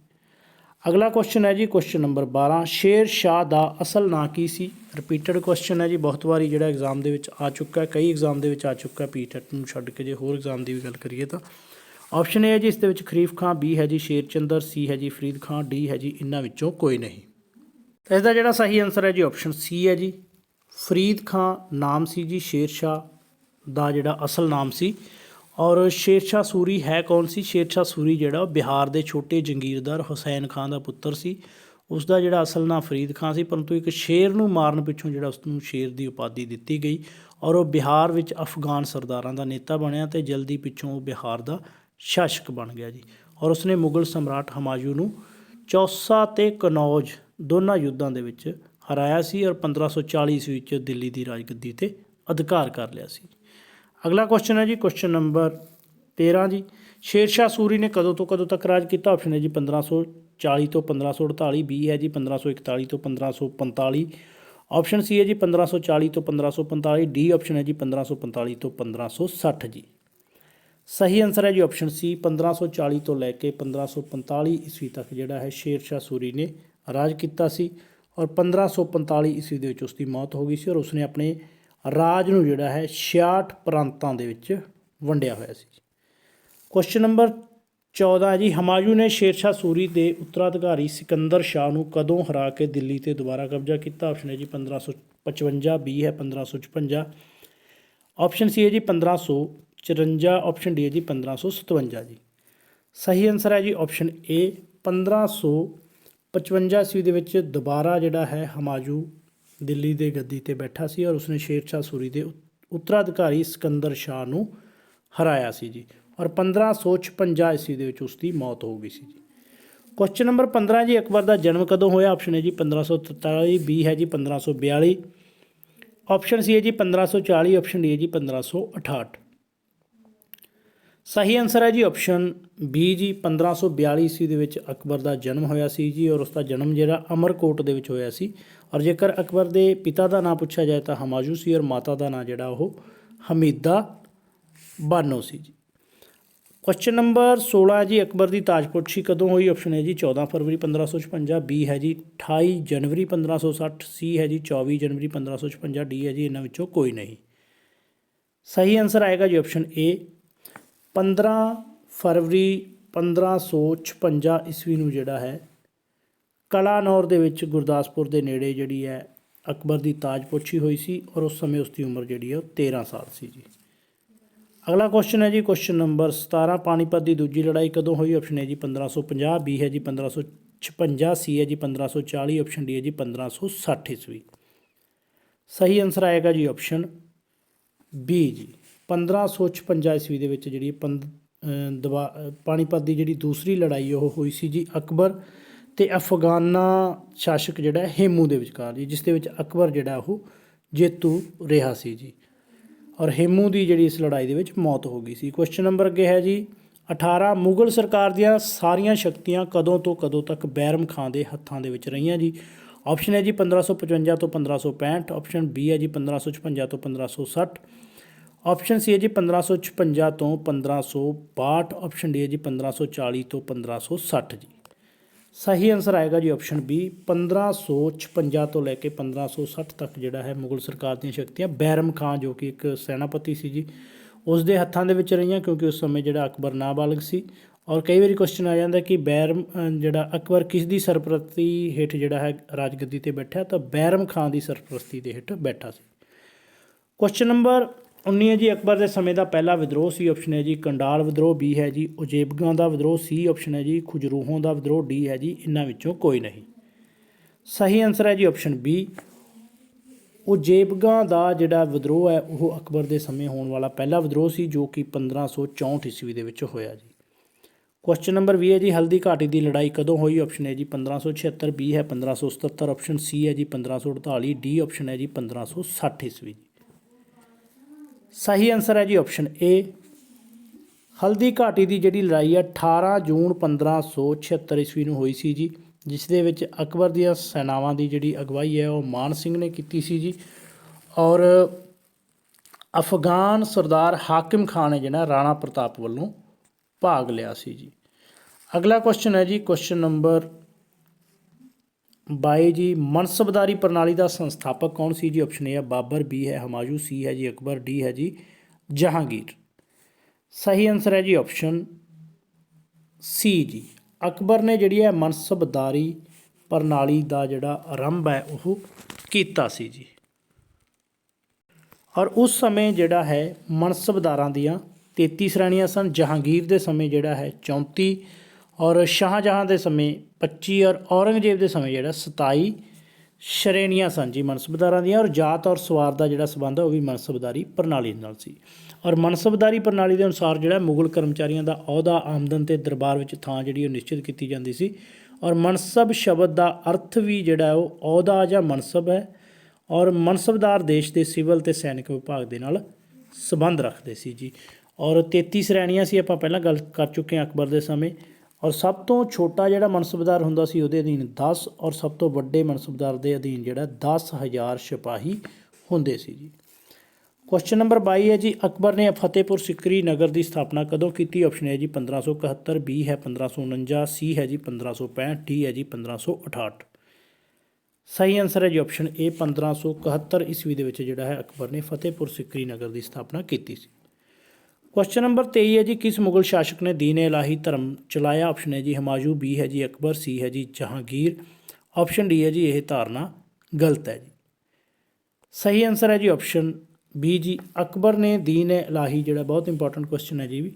ਅਗਲਾ ਕੁਐਸਚਨ ਹੈ ਜੀ ਕੁਐਸਚਨ ਨੰਬਰ 12, ਸ਼ੇਰ ਸ਼ਾਹ ਦਾ ਅਸਲ ਨਾਂ ਕੀ ਸੀ? ਰਿਪੀਟਡ ਕੁਐਸਚਨ ਹੈ ਜੀ, ਬਹੁਤ ਵਾਰੀ ਜਿਹੜਾ ਐਗਜ਼ਾਮ ਦੇ ਵਿੱਚ ਆ ਚੁੱਕਾ, ਕਈ ਐਗਜ਼ਾਮ ਦੇ ਵਿੱਚ ਆ ਚੁੱਕਾ ਪੀਟੈਟ ਨੂੰ ਛੱਡ ਕੇ। ਜੇ ਹੋਰ ਐਗਜ਼ਾਮ ਦੀ ਵੀ ਗੱਲ ਕਰੀਏ ਤਾਂ ਆਪਸ਼ਨ ਏ ਹੈ ਜੀ ਇਸ ਦੇ ਵਿੱਚ ਖਰੀਫ ਖਾਂ, ਬੀ ਹੈ ਜੀ ਸ਼ੇਰ ਚੰਦਰ, ਸੀ ਹੈ ਜੀ ਫਰੀਦ ਖਾਂ, ਡੀ ਹੈ ਜੀ ਇਹਨਾਂ ਵਿੱਚੋਂ ਕੋਈ ਨਹੀਂ। ਤਾਂ ਇਸ ਦਾ ਜਿਹੜਾ ਸਹੀ ਆਨਸਰ ਹੈ ਜੀ ਆਪਸ਼ਨ ਸੀ ਹੈ ਜੀ ਫਰੀਦ ਖਾਂ ਨਾਮ ਸੀ ਜੀ ਸ਼ੇਰ ਸ਼ਾਹ ਦਾ ਜਿਹੜਾ ਅਸਲ ਨਾਮ ਸੀ। ਔਰ ਸ਼ੇਰਸ਼ਾਹ ਸੂਰੀ ਹੈ ਕੌਣ ਸੀ? ਸ਼ੇਰਸ਼ਾਹ ਸੂਰੀ ਜਿਹੜਾ ਬਿਹਾਰ ਦੇ ਛੋਟੇ ਜੰਗੀਰਦਾਰ ਹੁਸੈਨ ਖਾਂ ਦਾ ਪੁੱਤਰ ਸੀ। ਉਸ ਦਾ ਜਿਹੜਾ ਅਸਲ ਨਾਂ ਫਰੀਦ ਖਾਂ ਸੀ, ਪਰੰਤੂ ਇੱਕ ਸ਼ੇਰ ਨੂੰ ਮਾਰਨ ਪਿੱਛੋਂ ਜਿਹੜਾ ਉਸ ਨੂੰ ਸ਼ੇਰ ਦੀ ਉਪਾਧੀ ਦਿੱਤੀ ਗਈ ਔਰ ਉਹ ਬਿਹਾਰ ਵਿੱਚ ਅਫਗਾਨ ਸਰਦਾਰਾਂ ਦਾ ਨੇਤਾ ਬਣਿਆ ਅਤੇ ਜਲਦੀ ਪਿੱਛੋਂ ਉਹ ਬਿਹਾਰ ਦਾ ਸ਼ਾਸਕ ਬਣ ਗਿਆ ਜੀ। ਔਰ ਉਸਨੇ ਮੁਗਲ ਸਮਰਾਟ ਹਮਾਯੂ ਨੂੰ ਚੌਸਾ ਤੇ ਕਨੌਜ ਦੋਨਾਂ ਯੁੱਧਾਂ ਦੇ ਵਿੱਚ ਹਰਾਇਆ ਸੀ ਔਰ 1540 ਈਸਵੀ ਵਿੱਚ ਦਿੱਲੀ ਦੀ ਰਾਜਗੱਦੀ 'ਤੇ ਅਧਿਕਾਰ ਕਰ ਲਿਆ ਸੀ। ਅਗਲਾ ਕੁਐਸਚਨ ਹੈ ਜੀ ਕੁਐਸਚਨ ਨੰਬਰ 13 ਜੀ, ਸ਼ੇਰਸ਼ਾਹ ਸੂਰੀ ਨੇ ਕਦੋਂ ਤੋਂ ਕਦੋਂ ਤੱਕ ਰਾਜ ਕੀਤਾ? ਆਪਸ਼ਨ ਹੈ ਜੀ 1540 ਤੋਂ 1548, ਬੀ ਹੈ ਜੀ 1541 ਤੋਂ 1545, ਆਪਸ਼ਨ ਸੀ ਹੈ ਜੀ 1540 ਤੋਂ 1545, ਡੀ ਆਪਸ਼ਨ ਹੈ ਜੀ 1545 ਤੋਂ 1560 ਜੀ। ਸਹੀ ਆਨਸਰ ਹੈ ਜੀ ਆਪਸ਼ਨ ਸੀ 1540 ਤੋਂ ਲੈ ਕੇ 1545 ਈਸਵੀ ਤੱਕ ਜਿਹੜਾ ਹੈ ਸ਼ੇਰਸ਼ਾਹ ਸੂਰੀ ਨੇ ਰਾਜ ਕੀਤਾ ਸੀ ਔਰ 1545 ਈਸਵੀ ਦੇ ਵਿੱਚ ਉਸ ਦੀ ਮੌਤ ਹੋ ਗਈ ਸੀ ਔਰ ਉਸਨੇ ਆਪਣੇ ਰਾਜ ਨੂੰ ਜਿਹੜਾ ਹੈ 66 ਪ੍ਰਾਂਤਾਂ ਦੇ ਵਿੱਚ ਵੰਡਿਆ ਹੋਇਆ ਸੀ। ਕੁਐਸਚਨ ਨੰਬਰ 14 ਜੀ, ਹਮਾਯੂ ਨੇ ਸ਼ੇਰਸ਼ਾਹ ਸੂਰੀ ਦੇ ਉੱਤਰਾਧਿਕਾਰੀ ਸਿਕੰਦਰ ਸ਼ਾਹ ਨੂੰ ਕਦੋਂ ਹਰਾ ਕੇ ਦਿੱਲੀ 'ਤੇ ਦੁਬਾਰਾ ਕਬਜ਼ਾ ਕੀਤਾ? ਆਪਸ਼ਨ ਹੈ ਜੀ 1555, ਬੀ ਹੈ 1556, ਆਪਸ਼ਨ ਸੀ ਹੈ ਜੀ 1554, ਆਪਸ਼ਨ ਡੀ ਹੈ ਜੀ 1557 ਜੀ। ਸਹੀ ਆਨਸਰ ਹੈ ਜੀ ਆਪਸ਼ਨ ਏ 1555 ਈਸਵੀ ਦੇ ਵਿੱਚ ਦੁਬਾਰਾ ਜਿਹੜਾ ਹੈ ਹਮਾਯੂ ਦਿੱਲੀ ਦੇ ਗੱਦੀ 'ਤੇ ਬੈਠਾ ਸੀ ਔਰ ਉਸਨੇ ਸ਼ੇਰਸ਼ਾਹ ਸੂਰੀ ਦੇ ਉੱਤਰਾਧਿਕਾਰੀ ਸਿਕੰਦਰ ਸ਼ਾਹ ਨੂੰ ਹਰਾਇਆ ਸੀ ਜੀ ਔਰ 1556 ਈਸਵੀ ਦੇ ਵਿੱਚ ਉਸ ਦੀ ਮੌਤ ਹੋ ਗਈ ਸੀ ਜੀ। ਕੁਐਸਚਨ ਨੰਬਰ 15 ਜੀ, ਅਕਬਰ ਦਾ ਜਨਮ ਕਦੋਂ ਹੋਇਆ? ਆਪਸ਼ਨ ਹੈ ਜੀ 1543, ਬੀ ਹੈ ਜੀ 1542, ਆਪਸ਼ਨ ਸੀ ਹੈ ਜੀ 1540, ਆਪਸ਼ਨ ਡੀ ਹੈ ਜੀ 1568। ਸਹੀ ਆਨਸਰ ਹੈ ਜੀ ਆਪਸ਼ਨ ਬੀ ਜੀ। 1542 ਈਸਵੀ ਦੇ ਵਿੱਚ ਅਕਬਰ ਦਾ ਜਨਮ ਹੋਇਆ ਸੀ ਜੀ, ਔਰ ਉਸ ਦਾ ਜਨਮ ਜਿਹੜਾ ਅਮਰਕੋਟ ਦੇ ਵਿੱਚ ਹੋਇਆ ਸੀ। ਔਰ ਜੇਕਰ ਅਕਬਰ ਦੇ ਪਿਤਾ ਦਾ ਨਾਂ ਪੁੱਛਿਆ ਜਾਏ ਤਾਂ ਹਮਾਯੂ ਸੀ, ਔਰ ਮਾਤਾ ਦਾ ਨਾਂ ਜਿਹੜਾ ਉਹ ਹਮੀਦਾ ਬਾਨੋ ਸੀ ਜੀ। ਕੁਐਸਚਨ ਨੰਬਰ 16 ਹੈ ਜੀ, ਅਕਬਰ ਦੀ ਤਾਜਪੋਸ਼ੀ ਕਦੋਂ ਹੋਈ? ਆਪਸ਼ਨ ਹੈ ਜੀ 14 ਫਰਵਰੀ 1556, ਬੀ ਹੈ ਜੀ 28 ਜਨਵਰੀ 1560, ਸੀ ਹੈ ਜੀ 24 ਜਨਵਰੀ 1556, ਡੀ ਹੈ ਜੀ ਇਹਨਾਂ ਵਿੱਚੋਂ ਕੋਈ ਨਹੀਂ। ਸਹੀ ਆਨਸਰ ਆਏਗਾ ਜੀ ਆਪਸ਼ਨ ਏ 15 ਫਰਵਰੀ 1556 ਈਸਵੀ ਨੂੰ ਜਿਹੜਾ ਹੈ ਕਲਾਨੌਰ ਦੇ ਵਿੱਚ ਗੁਰਦਾਸਪੁਰ ਦੇ ਨੇੜੇ ਜਿਹੜੀ ਹੈ ਅਕਬਰ ਦੀ ਤਾਜਪੋਸ਼ੀ ਹੋਈ ਸੀ, ਔਰ ਉਸ ਸਮੇਂ ਉਸ ਦੀ ਉਮਰ ਜਿਹੜੀ ਹੈ ਉਹ 13 ਸਾਲ ਸੀ ਜੀ। ਅਗਲਾ ਕੁਐਸਚਨ ਹੈ ਜੀ ਕੁਐਸਚਨ ਨੰਬਰ 17, ਪਾਣੀਪਤ ਦੀ ਦੂਜੀ ਲੜਾਈ ਕਦੋਂ ਹੋਈ? ਆਪਸ਼ਨ ਹੈ ਜੀ 1550, ਬੀ ਹੈ ਜੀ 1556, ਸੀ ਹੈ ਜੀ 1540, ਆਪਸ਼ਨ ਡੀ ਹੈ ਜੀ 1560 ਈਸਵੀ। ਸਹੀ ਆਨਸਰ ਆਏਗਾ ਜੀ ਆਪਸ਼ਨ ਬੀ ਜੀ। 1556 ਈਸਵੀ ਦੇ ਵਿੱਚ ਜਿਹੜੀ ਪਾਣੀਪਤ ਦੀ ਜਿਹੜੀ ਦੂਸਰੀ ਲੜਾਈ ਉਹ ਹੋਈ ਸੀ ਜੀ ਅਕਬਰ ਅਤੇ ਅਫਗਾਨਾ ਸ਼ਾਸਕ ਜਿਹੜਾ ਹੇਮੂ ਦੇ ਵਿਚਕਾਰ ਜੀ, ਜਿਸ ਦੇ ਵਿੱਚ ਅਕਬਰ ਜਿਹੜਾ ਉਹ ਜੇਤੂ ਰਿਹਾ ਸੀ ਜੀ, ਔਰ ਹੇਮੂ ਦੀ ਜਿਹੜੀ ਇਸ ਲੜਾਈ ਦੇ ਵਿੱਚ ਮੌਤ ਹੋ ਗਈ ਸੀ। ਕੁਐਸਚਨ ਨੰਬਰ ਅੱਗੇ ਹੈ ਜੀ 18, ਮੁਗਲ ਸਰਕਾਰ ਦੀਆਂ ਸਾਰੀਆਂ ਸ਼ਕਤੀਆਂ ਕਦੋਂ ਤੋਂ ਕਦੋਂ ਤੱਕ ਬੈਰਮ ਖਾਂ ਦੇ ਹੱਥਾਂ ਦੇ ਵਿੱਚ ਰਹੀਆਂ ਜੀ? ਆਪਸ਼ਨ ਹੈ ਜੀ 1555 ਤੋਂ 1565, ਆਪਸ਼ਨ ਬੀ ਹੈ ਜੀ 1556 ਤੋਂ 1560, ਆਪਸ਼ਨ ਸੀ ਹੈ ਜੀ 1556 ਤੋਂ 1562, ਆਪਸ਼ਨ ਡੀ ਹੈ ਜੀ 1540 ਤੋਂ 1560 ਜੀ। ਸਹੀ ਆਨਸਰ ਆਏਗਾ ਜੀ ਆਪਸ਼ਨ ਬੀ 1556 ਤੋਂ ਲੈ ਕੇ 1560 ਤੱਕ ਜਿਹੜਾ ਹੈ ਮੁਗਲ ਸਰਕਾਰ ਦੀਆਂ ਸ਼ਕਤੀਆਂ ਬੈਰਮ ਖਾਂ ਜੋ ਕਿ ਇੱਕ ਸੈਨਾਪਤੀ ਸੀ ਜੀ ਉਸ ਦੇ ਹੱਥਾਂ ਦੇ ਵਿੱਚ ਰਹੀਆਂ, ਕਿਉਂਕਿ ਉਸ ਸਮੇਂ ਜਿਹੜਾ ਅਕਬਰ ਨਾਬਾਲਗ ਸੀ। ਔਰ ਕਈ ਵਾਰੀ ਕੁਐਸਚਨ ਆ ਜਾਂਦਾ ਕਿ ਬੈਰਮ ਜਿਹੜਾ ਅਕਬਰ ਕਿਸ ਦੀ ਸਰਪ੍ਰਸਤੀ ਹੇਠ ਜਿਹੜਾ ਹੈ ਰਾਜਗੱਦੀ 'ਤੇ ਬੈਠਾ, ਤਾਂ ਬੈਰਮ ਖਾਂ ਦੀ ਸਰਪ੍ਰਸਤੀ ਦੇ ਹੇਠ ਬੈਠਾ ਸੀ। ਕੁਐਸਚਨ ਨੰਬਰ 19 ਹੈ ਜੀ, ਅਕਬਰ ਦੇ ਸਮੇਂ ਦਾ ਪਹਿਲਾ ਵਿਦਰੋਹ ਸੀ? ਆਪਸ਼ਨ ਹੈ ਜੀ ਕੰਡਾਲ ਵਿਦਰੋਹ, ਬੀ ਹੈ ਜੀ ਉਜ਼ਬੇਕਾਂ ਦਾ ਵਿਦਰੋਹ, ਸੀ ਆਪਸ਼ਨ ਹੈ ਜੀ ਖੁਜਰੂਹੋਂ ਦਾ ਵਿਦਰੋਹ, ਡੀ ਹੈ ਜੀ ਇਹਨਾਂ ਵਿੱਚੋਂ ਕੋਈ ਨਹੀਂ। ਸਹੀ ਆਨਸਰ ਹੈ ਜੀ ਆਪਸ਼ਨ ਬੀ ਉਜ਼ਬੇਕਾਂ ਦਾ ਜਿਹੜਾ ਵਿਦਰੋਹ ਹੈ ਉਹ ਅਕਬਰ ਦੇ ਸਮੇਂ ਹੋਣ ਵਾਲਾ ਪਹਿਲਾ ਵਿਦਰੋਹ ਸੀ, ਜੋ ਕਿ 1564 ਈਸਵੀ ਦੇ ਵਿੱਚ ਹੋਇਆ ਜੀ। ਕੁਐਸਚਨ ਨੰਬਰ 20 ਹੈ ਜੀ, ਹਲਦੀ ਘਾਟੀ ਦੀ ਲੜਾਈ ਕਦੋਂ ਹੋਈ? ਆਪਸ਼ਨ ਹੈ ਜੀ 1576, ਬੀ ਹੈ 1577, ਆਪਸ਼ਨ ਸੀ ਹੈ ਜੀ 1548, ਡੀ ਆਪਸ਼ਨ ਹੈ ਜੀ 1560 ਈਸਵੀ। ਸਹੀ ਆਨਸਰ ਹੈ ਜੀ ਆਪਸ਼ਨ ਏ ਹਲਦੀ ਘਾਟੀ ਦੀ ਜਿਹੜੀ ਲੜਾਈ ਹੈ 18 ਜੂਨ 1576 ਈਸਵੀ ਨੂੰ ਹੋਈ ਸੀ ਜੀ, ਜਿਸ ਦੇ ਵਿੱਚ ਅਕਬਰ ਦੀਆਂ ਸੈਨਾਵਾਂ ਦੀ ਜਿਹੜੀ ਅਗਵਾਈ ਹੈ ਉਹ ਮਾਨ ਸਿੰਘ ਨੇ ਕੀਤੀ ਸੀ ਜੀ, ਔਰ ਅਫਗਾਨ ਸਰਦਾਰ ਹਾਕਿਮ ਖਾਨ ਨੇ ਜਿਹੜਾ ਰਾਣਾ ਪ੍ਰਤਾਪ ਵੱਲੋਂ ਭਾਗ ਲਿਆ ਸੀ ਜੀ। ਅਗਲਾ ਕੁਐਸਚਨ ਹੈ ਜੀ ਕੁਐਸਚਨ ਨੰਬਰ 22 ਜੀ, ਮਨਸਬਦਾਰੀ ਪ੍ਰਣਾਲੀ ਦਾ ਸੰਸਥਾਪਕ ਕੌਣ ਸੀ ਜੀ? ਆਪਸ਼ਨ ਏ ਹੈ ਬਾਬਰ, ਬੀ ਹੈ ਹਮਾਯੂ, ਸੀ ਹੈ ਜੀ ਅਕਬਰ, ਡੀ ਹੈ ਜੀ ਜਹਾਂਗੀਰ। ਸਹੀ ਆਨਸਰ ਹੈ ਜੀ ਆਪਸ਼ਨ ਸੀ ਜੀ। ਅਕਬਰ ਨੇ ਜਿਹੜੀ ਹੈ ਮਨਸਬਦਾਰੀ ਪ੍ਰਣਾਲੀ ਦਾ ਜਿਹੜਾ ਆਰੰਭ ਹੈ ਉਹ ਕੀਤਾ ਸੀ ਜੀ, ਔਰ ਉਸ ਸਮੇਂ ਜਿਹੜਾ ਹੈ ਮਨਸਬਦਾਰਾਂ ਦੀਆਂ 33 ਸ਼੍ਰੇਣੀਆਂ ਸਨ। ਜਹਾਂਗੀਰ ਦੇ ਸਮੇਂ ਜਿਹੜਾ ਹੈ 34, ਔਰ ਸ਼ਾਹਜਹਾਂ ਦੇ ਸਮੇਂ 25, ਔਰ ਔਰੰਗਜ਼ੇਬ ਦੇ ਸਮੇਂ ਜਿਹੜਾ 27 ਸ਼੍ਰੇਣੀਆਂ ਸਨ ਜੀ ਮਨਸਬਦਾਰਾਂ ਦੀਆਂ। ਔਰ ਜਾਤ ਔਰ ਸਵਾਰ ਦਾ ਜਿਹੜਾ ਸੰਬੰਧ ਹੈ ਉਹ ਵੀ ਮਨਸਬਦਾਰੀ ਪ੍ਰਣਾਲੀ ਨਾਲ ਸੀ। ਔਰ ਮਨਸਬਦਾਰੀ ਪ੍ਰਣਾਲੀ ਦੇ ਅਨੁਸਾਰ ਜਿਹੜਾ ਮੁਗਲ ਕਰਮਚਾਰੀਆਂ ਦਾ ਅਹੁਦਾ, ਆਮਦਨ ਅਤੇ ਦਰਬਾਰ ਵਿੱਚ ਥਾਂ ਜਿਹੜੀ ਉਹ ਨਿਸ਼ਚਿਤ ਕੀਤੀ ਜਾਂਦੀ ਸੀ। ਔਰ ਮਨਸਬ ਸ਼ਬਦ ਦਾ ਅਰਥ ਵੀ ਜਿਹੜਾ ਉਹ ਅਹੁਦਾ ਜਾਂ ਮਨਸਬ ਹੈ, ਔਰ ਮਨਸਬਦਾਰ ਦੇਸ਼ ਦੇ ਸਿਵਲ ਅਤੇ ਸੈਨਿਕ ਵਿਭਾਗ ਦੇ ਨਾਲ ਸੰਬੰਧ ਰੱਖਦੇ ਸੀ ਜੀ। ਔਰ 33 ਸ਼੍ਰੇਣੀਆਂ ਸੀ, ਆਪਾਂ ਪਹਿਲਾਂ ਗੱਲ ਕਰ ਚੁੱਕੇ ਹਾਂ ਅਕਬਰ ਦੇ ਸਮੇਂ। ਔਰ ਸਭ ਤੋਂ ਛੋਟਾ ਜਿਹੜਾ ਮਨਸਬਦਾਰ ਹੁੰਦਾ ਸੀ ਉਹਦੇ ਅਧੀਨ 10, ਔਰ ਸਭ ਤੋਂ ਵੱਡੇ ਮਨਸਬਦਾਰ ਦੇ ਅਧੀਨ ਜਿਹੜਾ 10,000 ਸਿਪਾਹੀ ਹੁੰਦੇ ਸੀ ਜੀ। ਕੁਐਸਚਨ ਨੰਬਰ 22 ਹੈ ਜੀ, ਅਕਬਰ ਨੇ ਫਤਿਹਪੁਰ ਸਿਕਰੀ ਨਗਰ ਦੀ ਸਥਾਪਨਾ ਕਦੋਂ ਕੀਤੀ? ਆਪਸ਼ਨ ਹੈ ਜੀ 1571, ਬੀ ਹੈ 1549, ਸੀ ਹੈ ਜੀ 1565, ਡੀ ਹੈ ਜੀ 1568। ਸਹੀ ਆਨਸਰ ਹੈ ਜੀ ਆਪਸ਼ਨ ਏ 1571 ਈਸਵੀ ਦੇ ਵਿੱਚ ਜਿਹੜਾ ਹੈ ਅਕਬਰ ਨੇ ਫਤਿਹਪੁਰ ਸਿਕਰੀ ਨਗਰ ਦੀ ਸਥਾਪਨਾ ਕੀਤੀ ਸੀ। ਕੁਐਸਚਨ ਨੰਬਰ 23 ਹੈ ਜੀ, ਕਿਸ ਮੁਗਲ ਸ਼ਾਸਕ ਨੇ ਦੀਨ ਇਲਾਹੀ ਧਰਮ ਚਲਾਇਆ? ਆਪਸ਼ਨ ਹੈ ਜੀ ਹਮਾਯੂ, ਬੀ ਹੈ ਜੀ ਅਕਬਰ, ਸੀ ਹੈ ਜੀ ਜਹਾਂਗੀਰ, ਆਪਸ਼ਨ ਡੀ ਹੈ ਜੀ ਇਹ ਧਾਰਨਾ ਗਲਤ ਹੈ ਜੀ। ਸਹੀ ਆਨਸਰ ਹੈ ਜੀ ਆਪਸ਼ਨ ਬੀ ਜੀ ਅਕਬਰ ਨੇ ਦੀਨ ਇਲਾਹੀ ਜਿਹੜਾ ਬਹੁਤ ਇੰਪੋਰਟੈਂਟ ਕੁਐਸਚਨ ਹੈ ਜੀ ਵੀ,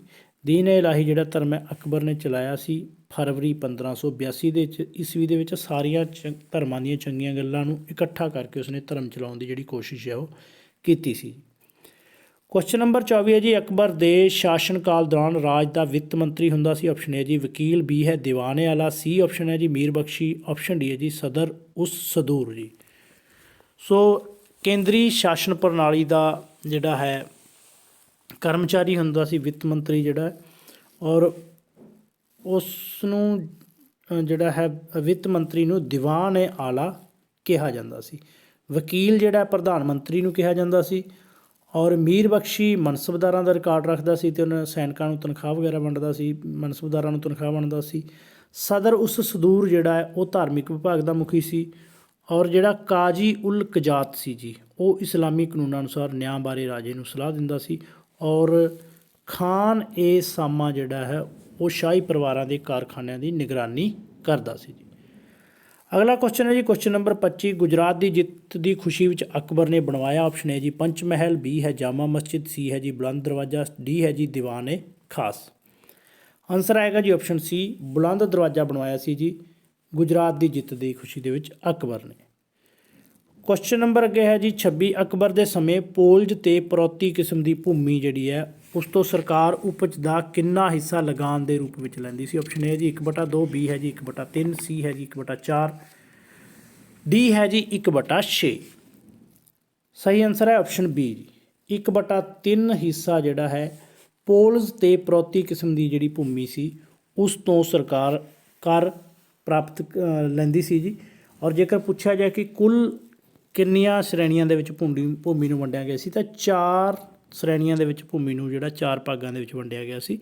ਦੀਨ ਇਲਾਹੀ ਜਿਹੜਾ ਧਰਮ ਹੈ ਅਕਬਰ ਨੇ ਚਲਾਇਆ ਸੀ ਫਰਵਰੀ 1582 ਦੇ ਈਸਵੀ ਦੇ ਵਿੱਚ। ਸਾਰੀਆਂ ਧਰਮਾਂ ਦੀਆਂ ਚੰਗੀਆਂ ਗੱਲਾਂ ਨੂੰ ਇਕੱਠਾ ਕਰਕੇ ਉਸਨੇ ਧਰਮ ਚਲਾਉਣ ਦੀ ਜਿਹੜੀ ਕੋਸ਼ਿਸ਼ ਹੈ ਉਹ ਕੀਤੀ ਸੀ। ਕੁਐਸਚਨ ਨੰਬਰ 24 ਹੈ ਜੀ, ਅਕਬਰ ਦੇ ਸ਼ਾਸਨ ਕਾਲ ਦੌਰਾਨ ਰਾਜ ਦਾ ਵਿੱਤ ਮੰਤਰੀ ਹੁੰਦਾ ਸੀ? ਆਪਸ਼ਨ ਹੈ ਜੀ ਵਕੀਲ, ਬੀ ਹੈ ਦੀਵਾਨ ਆਲਾ, ਸੀ ਆਪਸ਼ਨ ਹੈ ਜੀ ਮੀਰ ਬਖਸ਼ੀ, ਆਪਸ਼ਨ ਡੀ ਹੈ ਜੀ ਸਦਰ ਉਸ ਸਦੂਰ ਜੀ। ਸੋ ਕੇਂਦਰੀ ਸ਼ਾਸਨ ਪ੍ਰਣਾਲੀ ਦਾ ਜਿਹੜਾ ਹੈ ਕਰਮਚਾਰੀ ਹੁੰਦਾ ਸੀ ਵਿੱਤ ਮੰਤਰੀ ਜਿਹੜਾ, ਔਰ ਉਸ ਨੂੰ ਜਿਹੜਾ ਹੈ ਵਿੱਤ ਮੰਤਰੀ ਨੂੰ ਦੀਵਾਨ ਏ ਆਲਾ ਕਿਹਾ ਜਾਂਦਾ ਸੀ। ਵਕੀਲ ਜਿਹੜਾ ਪ੍ਰਧਾਨ ਮੰਤਰੀ ਨੂੰ ਕਿਹਾ ਜਾਂਦਾ ਸੀ, ਔਰ ਮੀਰ ਬਖਸ਼ੀ ਮਨਸਬਦਾਰਾਂ ਦਾ ਰਿਕਾਰਡ ਰੱਖਦਾ ਸੀ ਅਤੇ ਉਹਨਾਂ ਸੈਨਿਕਾਂ ਨੂੰ ਤਨਖਾਹ ਵਗੈਰਾ ਵੰਡਦਾ ਸੀ, ਮਨਸਬਦਾਰਾਂ ਨੂੰ ਤਨਖਾਹ ਵੰਡਦਾ ਸੀ। ਸਦਰ ਉਸ ਸਦੂਰ ਜਿਹੜਾ ਹੈ ਉਹ ਧਾਰਮਿਕ ਵਿਭਾਗ ਦਾ ਮੁਖੀ ਸੀ, ਔਰ ਜਿਹੜਾ ਕਾਜੀ ਉਲ ਕਜ਼ਾਤ ਸੀ ਜੀ, ਉਹ ਇਸਲਾਮੀ ਕਾਨੂੰਨਾਂ ਅਨੁਸਾਰ ਨਿਆਂ ਬਾਰੇ ਰਾਜੇ ਨੂੰ ਸਲਾਹ ਦਿੰਦਾ ਸੀ, ਔਰ ਖਾਨ ਏ ਸਾਮਾ ਜਿਹੜਾ ਹੈ ਉਹ ਸ਼ਾਹੀ ਪਰਿਵਾਰਾਂ ਦੇ ਕਾਰਖਾਨਿਆਂ ਦੀ ਨਿਗਰਾਨੀ ਕਰਦਾ ਸੀ ਜੀ। ਅਗਲਾ ਕੁਐਸਚਨ ਹੈ ਜੀ ਕੁਐਸਚਨ ਨੰਬਰ 25, ਗੁਜਰਾਤ ਦੀ ਜਿੱਤ ਦੀ ਖੁਸ਼ੀ ਵਿੱਚ ਅਕਬਰ ਨੇ ਬਣਵਾਇਆ। ਆਪਸ਼ਨ ਹੈ ਜੀ ਪੰਚ ਮਹਿਲ, ਬੀ ਹੈ ਜਾਮਾ ਮਸਜਿਦ, ਸੀ ਹੈ ਜੀ ਬੁਲੰਦ ਦਰਵਾਜ਼ਾ, ਡੀ ਹੈ ਜੀ ਦੀਵਾਨ ਏ ਖਾਸ। ਆਨਸਰ ਆਏਗਾ ਜੀ ਆਪਸ਼ਨ ਸੀ, ਬੁਲੰਦ ਦਰਵਾਜ਼ਾ ਬਣਵਾਇਆ ਸੀ ਜੀ ਗੁਜਰਾਤ ਦੀ ਜਿੱਤ ਦੀ ਖੁਸ਼ੀ ਦੇ ਵਿੱਚ ਅਕਬਰ ਨੇ। ਕੁਐਸਚਨ ਨੰਬਰ ਅੱਗੇ ਹੈ ਜੀ 26, ਅਕਬਰ ਦੇ ਸਮੇਂ ਪੋਲਜ ਤੇ ਪ੍ਰੌਤੀ ਕਿਸਮ ਦੀ ਭੂਮੀ ਜਿਹੜੀ ਹੈ ਉਸ ਤੋਂ ਸਰਕਾਰ ਉਪਜ ਦਾ ਕਿੰਨਾ ਹਿੱਸਾ ਲਗਾਨ ਦੇ ਰੂਪ ਵਿੱਚ ਲੈਂਦੀ ਸੀ। ਆਪਸ਼ਨ ਹੈ ਜੀ 1/2, ਬੀ ਹੈ ਜੀ 1/3, ਸੀ ਹੈ ਜੀ 1/4, ਡੀ ਹੈ ਜੀ 1/6। ਸਹੀ ਆਨਸਰ ਹੈ ਆਪਸ਼ਨ ਬੀ ਜੀ 1/3 ਹਿੱਸਾ ਜਿਹੜਾ ਹੈ ਪੋਲਜ਼ ਤੇ ਪ੍ਰੌਤੀ ਕਿਸਮ ਦੀ ਜਿਹੜੀ ਭੂਮੀ ਸੀ ਉਸ ਤੋਂ ਸਰਕਾਰ ਕਰ ਪ੍ਰਾਪਤ ਲੈਂਦੀ ਸੀ ਜੀ। ਔਰ ਜੇਕਰ ਪੁੱਛਿਆ ਜਾਏ ਕਿ ਕੁੱਲ ਕਿੰਨੀਆਂ ਸ਼੍ਰੇਣੀਆਂ ਦੇ ਵਿੱਚ ਭੂਮੀ ਨੂੰ ਵੰਡਿਆ ਗਿਆ ਸੀ, ਤਾਂ 4 ਸ਼੍ਰੇਣੀਆਂ ਦੇ ਵਿੱਚ ਭੂਮੀ ਨੂੰ ਜਿਹੜਾ 4 ਭਾਗਾਂ ਦੇ ਵਿੱਚ ਵੰਡਿਆ ਗਿਆ ਸੀ।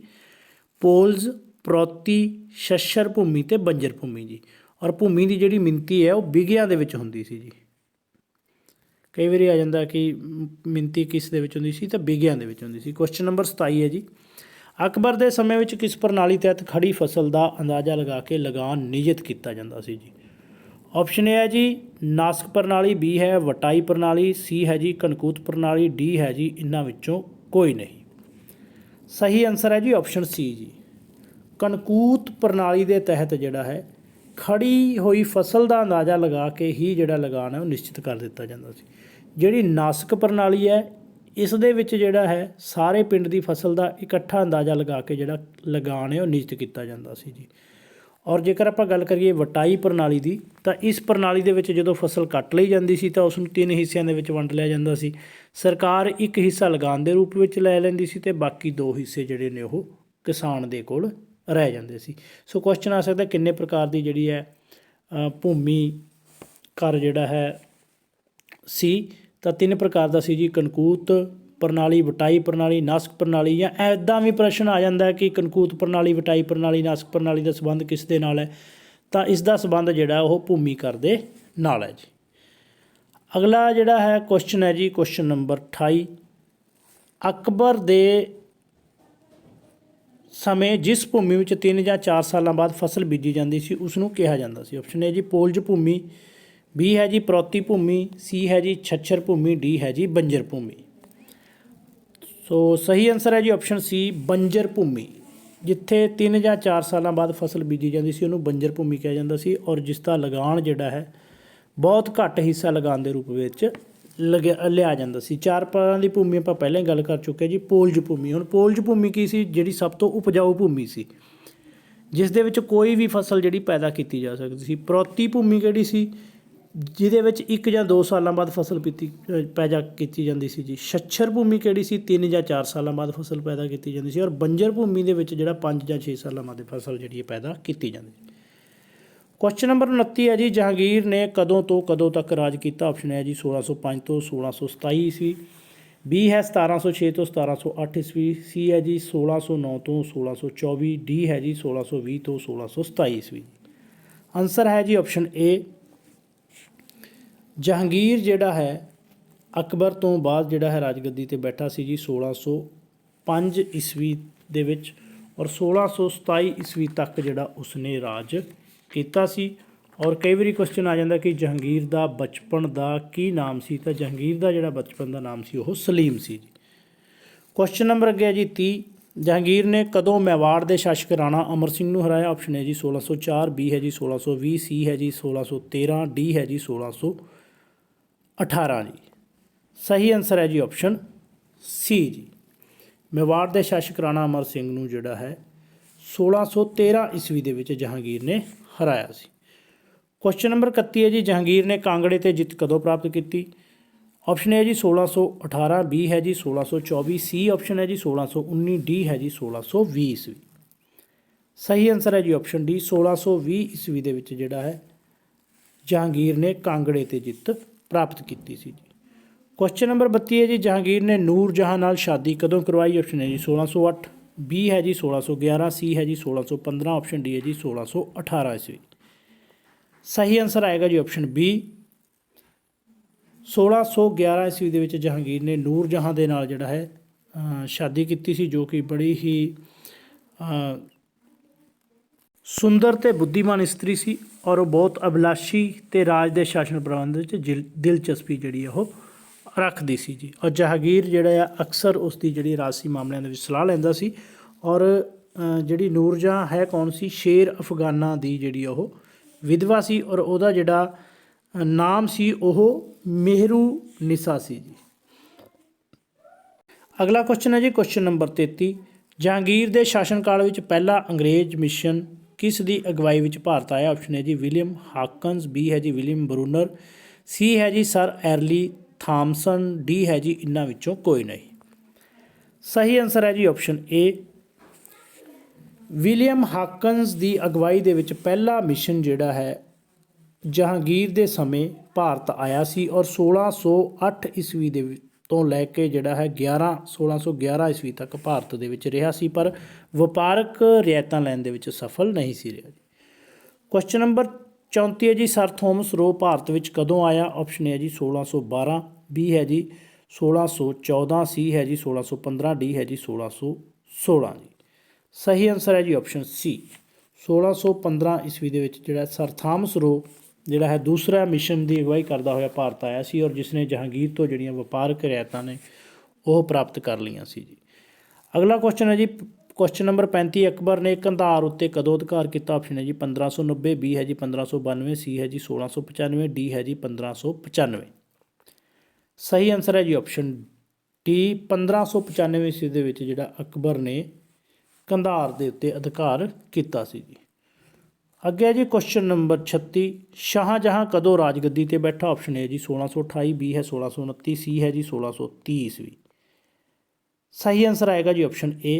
ਪੋਲਜ਼, ਪ੍ਰੌਤੀ, ਸ਼ਸ਼ਰ ਭੂਮੀ ਤੇ ਬੰਜਰ ਭੂਮੀ ਜੀ। ਔਰ ਭੂਮੀ ਦੀ ਜਿਹੜੀ ਮਿਣਤੀ ਹੈ ਉਹ ਬਿਘਿਆਂ ਦੇ ਵਿੱਚ ਹੁੰਦੀ ਸੀ ਜੀ। ਕਈ ਵਾਰੀ ਆ ਜਾਂਦਾ ਕਿ ਮਿਣਤੀ ਕਿਸ ਦੇ ਵਿੱਚ ਹੁੰਦੀ ਸੀ, ਤਾਂ ਬਿਘਿਆਂ ਦੇ ਵਿੱਚ ਹੁੰਦੀ ਸੀ। ਕੁਐਸਚਨ ਨੰਬਰ 27 ਹੈ ਜੀ, ਅਕਬਰ ਦੇ ਸਮੇਂ ਵਿੱਚ ਕਿਸ ਪ੍ਰਣਾਲੀ ਤਹਿਤ ਖੜੀ ਫਸਲ ਦਾ ਅੰਦਾਜ਼ਾ ਲਗਾ ਕੇ ਲਗਾਨ ਨਿਯਤ ਕੀਤਾ ਜਾਂਦਾ ਸੀ ਜੀ। ਆਪਸ਼ਨ ਏ ਹੈ ਜੀ ਨਾਸਕ ਪ੍ਰਣਾਲੀ, ਬੀ ਹੈ ਵਟਾਈ ਪ੍ਰਣਾਲੀ, ਸੀ ਹੈ ਜੀ ਕਨਕੂਤ ਪ੍ਰਣਾਲੀ, ਡੀ ਹੈ ਜੀ ਇਹਨਾਂ ਵਿੱਚੋਂ ਕੋਈ ਨਹੀਂ। ਸਹੀ ਆਨਸਰ ਹੈ ਜੀ ਆਪਸ਼ਨ ਸੀ ਜੀ ਕਨਕੂਤ ਪ੍ਰਣਾਲੀ ਦੇ ਤਹਿਤ ਜਿਹੜਾ ਹੈ ਖੜੀ ਹੋਈ ਫਸਲ ਦਾ ਅੰਦਾਜ਼ਾ ਲਗਾ ਕੇ ਹੀ ਜਿਹੜਾ ਲਗਾਨ ਹੈ ਉਹ ਨਿਸ਼ਚਿਤ ਕਰ ਦਿੱਤਾ ਜਾਂਦਾ ਸੀ। ਜਿਹੜੀ ਨਾਸਕ ਪ੍ਰਣਾਲੀ ਹੈ ਇਸ ਦੇ ਵਿੱਚ ਜਿਹੜਾ ਹੈ ਸਾਰੇ ਪਿੰਡ ਦੀ ਫਸਲ ਦਾ ਇਕੱਠਾ ਅੰਦਾਜ਼ਾ ਲਗਾ ਕੇ ਜਿਹੜਾ ਲਗਾਨ ਹੈ ਉਹ ਨਿਸ਼ਚਿਤ ਕੀਤਾ ਜਾਂਦਾ ਸੀ ਜੀ। ਔਰ ਜੇਕਰ ਆਪਾਂ ਗੱਲ ਕਰੀਏ ਵਟਾਈ ਪ੍ਰਣਾਲੀ ਦੀ, ਤਾਂ ਇਸ ਪ੍ਰਣਾਲੀ ਦੇ ਵਿੱਚ ਜਦੋਂ ਫਸਲ ਕੱਟ ਲਈ ਜਾਂਦੀ ਸੀ ਤਾਂ ਉਸ ਨੂੰ 3 ਹਿੱਸਿਆਂ ਦੇ ਵਿੱਚ ਵੰਡ ਲਿਆ ਜਾਂਦਾ ਸੀ। ਸਰਕਾਰ ਇੱਕ ਹਿੱਸਾ ਲਗਾਨ ਦੇ ਰੂਪ ਵਿੱਚ ਲੈ ਲੈਂਦੀ ਸੀ ਅਤੇ ਬਾਕੀ 2 ਹਿੱਸੇ ਜਿਹੜੇ ਨੇ ਉਹ ਕਿਸਾਨ ਦੇ ਕੋਲ ਰਹਿ ਜਾਂਦੇ ਸੀ। ਸੋ ਕੁਐਸਚਨ ਆ ਸਕਦਾ ਕਿੰਨੇ ਪ੍ਰਕਾਰ ਦੀ ਜਿਹੜੀ ਹੈ ਭੂਮੀ ਕਰ ਜਿਹੜਾ ਹੈ ਸੀ, ਤਾਂ 3 ਪ੍ਰਕਾਰ ਦਾ ਸੀ ਜੀ, ਕਨਕੂਤ ਪ੍ਰਣਾਲੀ, ਵਟਾਈ ਪ੍ਰਣਾਲੀ, ਨਾਸਕ ਪ੍ਰਣਾਲੀ। ਜਾਂ ਇੱਦਾਂ ਵੀ ਪ੍ਰਸ਼ਨ ਆ ਜਾਂਦਾ ਕਿ ਕਨਕੂਤ ਪ੍ਰਣਾਲੀ, ਵਟਾਈ ਪ੍ਰਣਾਲੀ, ਨਾਸਕ ਪ੍ਰਣਾਲੀ ਦਾ ਸੰਬੰਧ ਕਿਸ ਦੇ ਨਾਲ ਹੈ, ਤਾਂ ਇਸ ਦਾ ਸੰਬੰਧ ਜਿਹੜਾ ਉਹ ਭੂਮੀ ਕਰ ਦੇ ਨਾਲ ਹੈ ਜੀ। ਅਗਲਾ ਜਿਹੜਾ ਹੈ ਕੁਐਸਚਨ ਹੈ ਜੀ ਕੁਐਸਚਨ ਨੰਬਰ 28, ਅਕਬਰ ਦੇ ਸਮੇਂ ਜਿਸ ਭੂਮੀ ਵਿੱਚ 3 ਜਾਂ 4 ਸਾਲਾਂ ਬਾਅਦ ਫਸਲ ਬੀਜੀ ਜਾਂਦੀ ਸੀ ਉਸ ਨੂੰ ਕਿਹਾ ਜਾਂਦਾ ਸੀ। ਆਪਸ਼ਨ ਹੈ ਜੀ ਪੋਲਜ ਭੂਮੀ, ਬੀ ਹੈ ਜੀ ਪ੍ਰੌਤੀ ਭੂਮੀ, ਸੀ ਹੈ ਜੀ ਛੱਛਰ ਭੂਮੀ, ਡੀ ਹੈ ਜੀ ਬੰਜਰ ਭੂਮੀ। ਸੋ ਸਹੀ ਆਨਸਰ ਹੈ ਜੀ ਆਪਸ਼ਨ ਸੀ ਬੰਜਰ ਭੂਮੀ। ਜਿੱਥੇ 3 ਜਾਂ 4 ਸਾਲਾਂ ਬਾਅਦ ਫਸਲ ਬੀਜੀ ਜਾਂਦੀ ਸੀ ਉਹਨੂੰ ਬੰਜਰ ਭੂਮੀ ਕਿਹਾ ਜਾਂਦਾ ਸੀ, ਔਰ ਜਿਸ ਦਾ ਲਗਾਨ ਜਿਹੜਾ ਹੈ ਬਹੁਤ ਘੱਟ ਹਿੱਸਾ ਲਗਾਨ ਦੇ ਰੂਪ ਵਿੱਚ ਲਿਆ ਜਾਂਦਾ ਸੀ। 4 ਪ੍ਰਕਾਰਾਂ ਦੀ ਭੂਮੀ ਆਪਾਂ ਪਹਿਲਾਂ ਹੀ ਗੱਲ ਕਰ ਚੁੱਕੇ ਜੀ। ਪੋਲਜ ਭੂਮੀ, ਹੁਣ ਪੋਲਜ ਭੂਮੀ ਕੀ ਸੀ, ਜਿਹੜੀ ਸਭ ਤੋਂ ਉਪਜਾਊ ਭੂਮੀ ਸੀ ਜਿਸ ਦੇ ਵਿੱਚ ਕੋਈ ਵੀ ਫਸਲ ਜਿਹੜੀ ਪੈਦਾ ਕੀਤੀ ਜਾ ਸਕਦੀ ਸੀ। ਪ੍ਰੌਤੀ ਭੂਮੀ ਕਿਹੜੀ ਸੀ, ਜਿਹਦੇ ਵਿੱਚ 1 ਜਾਂ 2 ਸਾਲਾਂ ਬਾਅਦ ਫਸਲ ਪੈਦਾ ਕੀਤੀ ਜਾਂਦੀ ਸੀ ਜੀ। ਛੱਛਰ ਭੂਮੀ ਕਿਹੜੀ ਸੀ, 3 ਜਾਂ 4 ਸਾਲਾਂ ਬਾਅਦ ਫਸਲ ਪੈਦਾ ਕੀਤੀ ਜਾਂਦੀ ਸੀ। ਔਰ ਬੰਜਰ ਭੂਮੀ ਦੇ ਵਿੱਚ ਜਿਹੜਾ 5 ਜਾਂ 6 ਸਾਲਾਂ ਬਾਅਦ ਫਸਲ ਜਿਹੜੀ ਹੈ ਪੈਦਾ ਕੀਤੀ ਜਾਂਦੀ ਸੀ। ਕੁਐਸਚਨ ਨੰਬਰ 29 ਹੈ ਜੀ, ਜਹਾਂਗੀਰ ਨੇ ਕਦੋਂ ਤੋਂ ਕਦੋਂ ਤੱਕ ਰਾਜ ਕੀਤਾ। ਆਪਸ਼ਨ ਹੈ ਜੀ 1605 ਤੋਂ 1627 ਈਸਵੀ, ਬੀ ਹੈ 1706 ਤੋਂ 1708 ਈਸਵੀ, ਸੀ ਹੈ ਜੀ 1609 ਤੋਂ 1624, ਡੀ ਹੈ ਜੀ 1620 ਤੋਂ 1627 ਈਸਵੀ। ਆਨਸਰ ਹੈ ਜੀ ਆਪਸ਼ਨ ਏ। ਜਹਾਂਗੀਰ ਜਿਹੜਾ ਹੈ ਅਕਬਰ ਤੋਂ ਬਾਅਦ ਜਿਹੜਾ ਹੈ ਰਾਜਗੱਦੀ 'ਤੇ ਬੈਠਾ ਸੀ ਜੀ 1605 ਈਸਵੀ ਦੇ ਵਿੱਚ, ਔਰ 1627 ਈਸਵੀ ਤੱਕ ਜਿਹੜਾ ਉਸਨੇ ਰਾਜ ਕੀਤਾ ਸੀ। ਔਰ ਕਈ ਵਾਰੀ ਕੁਐਸਚਨ ਆ ਜਾਂਦਾ ਕਿ ਜਹਾਂਗੀਰ ਦਾ ਬਚਪਨ ਦਾ ਕੀ ਨਾਮ ਸੀ, ਤਾਂ ਜਹਾਂਗੀਰ ਦਾ ਜਿਹੜਾ ਬਚਪਨ ਦਾ ਨਾਮ ਸੀ ਉਹ ਸਲੀਮ ਸੀ ਜੀ। ਕੁਐਸਚਨ ਨੰਬਰ ਅੱਗੇ ਹੈ ਜੀ 30, ਜਹਾਂਗੀਰ ਨੇ ਕਦੋਂ ਮੇਵਾੜ ਦੇ ਸ਼ਾਸਕ ਰਾਣਾ ਅਮਰ ਸਿੰਘ ਨੂੰ ਹਰਾਇਆ। ਆਪਸ਼ਨ ਹੈ ਜੀ 1604, ਬੀ ਹੈ ਜੀ 1620, ਸੀ ਹੈ ਜੀ 1613, ਡੀ ਹੈ ਜੀ 1618 ਜੀ। ਸਹੀ ਆਨਸਰ ਹੈ ਜੀ ਆਪਸ਼ਨ ਸੀ ਜੀ ਮੇਵਾੜ ਦੇ ਸ਼ਾਸਕ ਰਾਣਾ ਅਮਰ ਸਿੰਘ ਨੂੰ ਜਿਹੜਾ ਹੈ 1613 ਈਸਵੀ ਦੇ ਵਿੱਚ ਜਹਾਂਗੀਰ ਨੇ ਹਰਾਇਆ ਸੀ। ਕੁਐਸਚਨ ਨੰਬਰ 31 ਹੈ ਜੀ, ਜਹਾਂਗੀਰ ਨੇ ਕਾਂਗੜੇ 'ਤੇ ਜਿੱਤ ਕਦੋਂ ਪ੍ਰਾਪਤ ਕੀਤੀ। ਆਪਸ਼ਨ ਹੈ ਜੀ 1618, ਬੀ ਹੈ ਜੀ 1624, ਸੀ ਆਪਸ਼ਨ ਹੈ ਜੀ 1619, ਡੀ ਹੈ ਜੀ 1620 ਈਸਵੀ। ਸਹੀ ਆਨਸਰ ਹੈ ਜੀ ਆਪਸ਼ਨ ਡੀ 1620 ਈਸਵੀ ਦੇ ਵਿੱਚ ਜਿਹੜਾ ਹੈ ਜਹਾਂਗੀਰ ਨੇ ਕਾਂਗੜੇ ਤੇ ਜਿੱਤ ਪ੍ਰਾਪਤ ਕੀਤੀ ਸੀ ਜੀ। ਕੁਐਸਚਨ ਨੰਬਰ 32 ਹੈ ਜੀ ਜਹਾਂਗੀਰ ਨੇ ਨੂਰ ਜਹਾਂ ਨਾਲ ਸ਼ਾਦੀ ਕਦੋਂ ਕਰਵਾਈ? ਆਪਸ਼ਨ ਹੈ ਜੀ 1608, ਬੀ ਹੈ ਜੀ 1611, ਸੀ ਹੈ ਜੀ 1615, ਆਪਸ਼ਨ ਡੀ ਹੈ ਜੀ 1618 ਈਸਵੀ। ਸਹੀ ਆਨਸਰ ਆਏਗਾ ਜੀ ਆਪਸ਼ਨ ਬੀ 1611 ਈਸਵੀ ਦੇ ਵਿੱਚ ਜਹਾਂਗੀਰ ਨੇ ਨੂਰ ਜਹਾਂ ਦੇ ਨਾਲ ਜਿਹੜਾ ਹੈ ਸ਼ਾਦੀ ਕੀਤੀ ਸੀ, ਜੋ ਕਿ ਬੜੀ ਹੀ ਸੁੰਦਰ ਤੇ ਬੁੱਧੀਮਾਨ ਇਸਤਰੀ ਸੀ ਔਰ ਉਹ ਬਹੁਤ ਅਭਿਲਾਸ਼ੀ ਤੇ ਰਾਜ ਦੇ ਸ਼ਾਸਨ ਪ੍ਰਬੰਧ ਵਿੱਚ ਦਿਲਚਸਪੀ ਜਿਹੜੀ ਉਹ ਰੱਖਦੀ ਸੀ ਜੀ। ਔਰ ਜਹਾਂਗੀਰ ਜਿਹੜਾ ਆ ਅਕਸਰ ਉਸ ਦੀ ਜਿਹੜੀ ਰਾਜਸੀ ਮਾਮਲਿਆਂ ਦੇ ਵਿੱਚ ਸਲਾਹ ਲੈਂਦਾ ਸੀ। ਔਰ ਜਿਹੜੀ ਨੂਰਜਹਾਂ ਹੈ ਕੌਣ ਸੀ? ਸ਼ੇਰ ਅਫਗਾਨਾਂ ਦੀ ਜਿਹੜੀ ਉਹ ਵਿਧਵਾ ਸੀ ਔਰ ਉਹਦਾ ਜਿਹੜਾ ਨਾਮ ਸੀ ਉਹ ਮੇਹਰੂ ਨਿਸਾ ਸੀ ਜੀ। ਅਗਲਾ ਕੁਐਸਚਨ ਹੈ ਜੀ ਕੁਐਸਚਨ ਨੰਬਰ 33, ਜਹਾਂਗੀਰ ਦੇ ਸ਼ਾਸਨ ਕਾਲ ਵਿੱਚ ਪਹਿਲਾ ਅੰਗਰੇਜ਼ ਮਿਸ਼ਨ ਕਿਸ ਦੀ ਅਗਵਾਈ ਵਿੱਚ ਭਾਰਤ ਆਇਆ? ਆਪਸ਼ਨ ਹੈ ਜੀ ਵਿਲੀਅਮ ਹਾਕਨਸ, ਬੀ ਹੈ ਜੀ ਵਿਲੀਅਮ ਬਰੂਨਰ, ਸੀ ਹੈ ਜੀ ਸਰ ਐਰਲੀ ਥਾਮਸਨ, ਡੀ ਹੈ ਜੀ ਇਹਨਾਂ ਵਿੱਚੋਂ ਕੋਈ ਨਹੀਂ। ਸਹੀ ਆਨਸਰ ਹੈ ਜੀ ਆਪਸ਼ਨ ਏ ਵਿਲੀਅਮ ਹਾਕਨਸ ਦੀ ਅਗਵਾਈ ਦੇ ਵਿੱਚ ਪਹਿਲਾ ਮਿਸ਼ਨ ਜਿਹੜਾ ਹੈ ਜਹਾਂਗੀਰ ਦੇ ਸਮੇਂ ਭਾਰਤ ਆਇਆ ਸੀ ਔਰ 1608 ਈਸਵੀ ਦੇ ਤੋਂ ਲੈ ਕੇ ਜਿਹੜਾ ਹੈ 1611 ਈਸਵੀ ਤੱਕ ਭਾਰਤ ਦੇ ਵਿੱਚ ਰਿਹਾ ਸੀ, ਪਰ ਵਪਾਰਕ ਰਿਆਇਤਾਂ ਲੈਣ ਦੇ ਵਿੱਚ ਸਫਲ ਨਹੀਂ ਸੀ ਰਿਹਾ ਜੀ। ਕੁਐਸਚਨ ਨੰਬਰ 34 ਹੈ ਜੀ ਸਰ ਥੋਮਸ ਰੋ ਭਾਰਤ ਵਿੱਚ ਕਦੋਂ ਆਇਆ? ਆਪਸ਼ਨ ਹੈ ਜੀ 1612, ਬੀ ਹੈ ਜੀ 1614, ਸੀ ਹੈ ਜੀ 1615, ਡੀ ਹੈ ਜੀ 1616 ਜੀ। ਸਹੀ ਆਨਸਰ ਹੈ ਜੀ ਆਪਸ਼ਨ ਸੀ 1615 ਈਸਵੀ ਦੇ ਵਿੱਚ ਜਿਹੜਾ ਸਰ ਥਾਮਸ ਰੋ ਜਿਹੜਾ ਹੈ ਦੂਸਰਾ ਮਿਸ਼ਨ ਦੀ ਅਗਵਾਈ ਕਰਦਾ ਹੋਇਆ ਭਾਰਤ ਆਇਆ ਸੀ ਔਰ ਜਿਸ ਨੇ ਜਹਾਂਗੀਰ ਤੋਂ ਜਿਹੜੀਆਂ ਵਪਾਰਕ ਰਿਆਇਤਾਂ ਨੇ ਉਹ ਪ੍ਰਾਪਤ ਕਰ ਲਈਆਂ ਸੀ ਜੀ। ਅਗਲਾ ਕੁਐਸਚਨ ਹੈ ਜੀ ਕੁਐਸਚਨ ਨੰਬਰ 35, ਅਕਬਰ ਨੇ ਕੰਧਾਰ ਉੱਤੇ ਕਦੋਂ ਅਧਿਕਾਰ ਕੀਤਾ? ਆਪਸ਼ਨ ਹੈ ਜੀ 1590, ਬੀ ਹੈ ਜੀ 1592, ਸੀ ਹੈ ਜੀ 1695, ਡੀ ਹੈ ਜੀ 1595। ਸਹੀ ਆਨਸਰ ਹੈ ਜੀ ਆਪਸ਼ਨ ਡੀ 1595 ਈਸਵੀ ਦੇ ਵਿੱਚ ਜਿਹੜਾ ਅਕਬਰ ਨੇ ਕੰਧਾਰ ਦੇ ਉੱਤੇ ਅਧਿਕਾਰ ਕੀਤਾ ਸੀ ਜੀ। ਅੱਗੇ ਹੈ ਜੀ ਕੁਐਸਚਨ ਨੰਬਰ 36, ਸ਼ਾਹਜਹਾਂ ਕਦੋਂ ਰਾਜਗੱਦੀ ਤੇ ਬੈਠਾ? ਆਪਸ਼ਨ ਹੈ ਜੀ 1628, ਬੀ ਹੈ 1629, ਸੀ ਹੈ ਜੀ 1630 ਈਸਵੀ। ਸਹੀ ਆਨਸਰ ਆਏਗਾ ਜੀ ਆਪਸ਼ਨ ਏ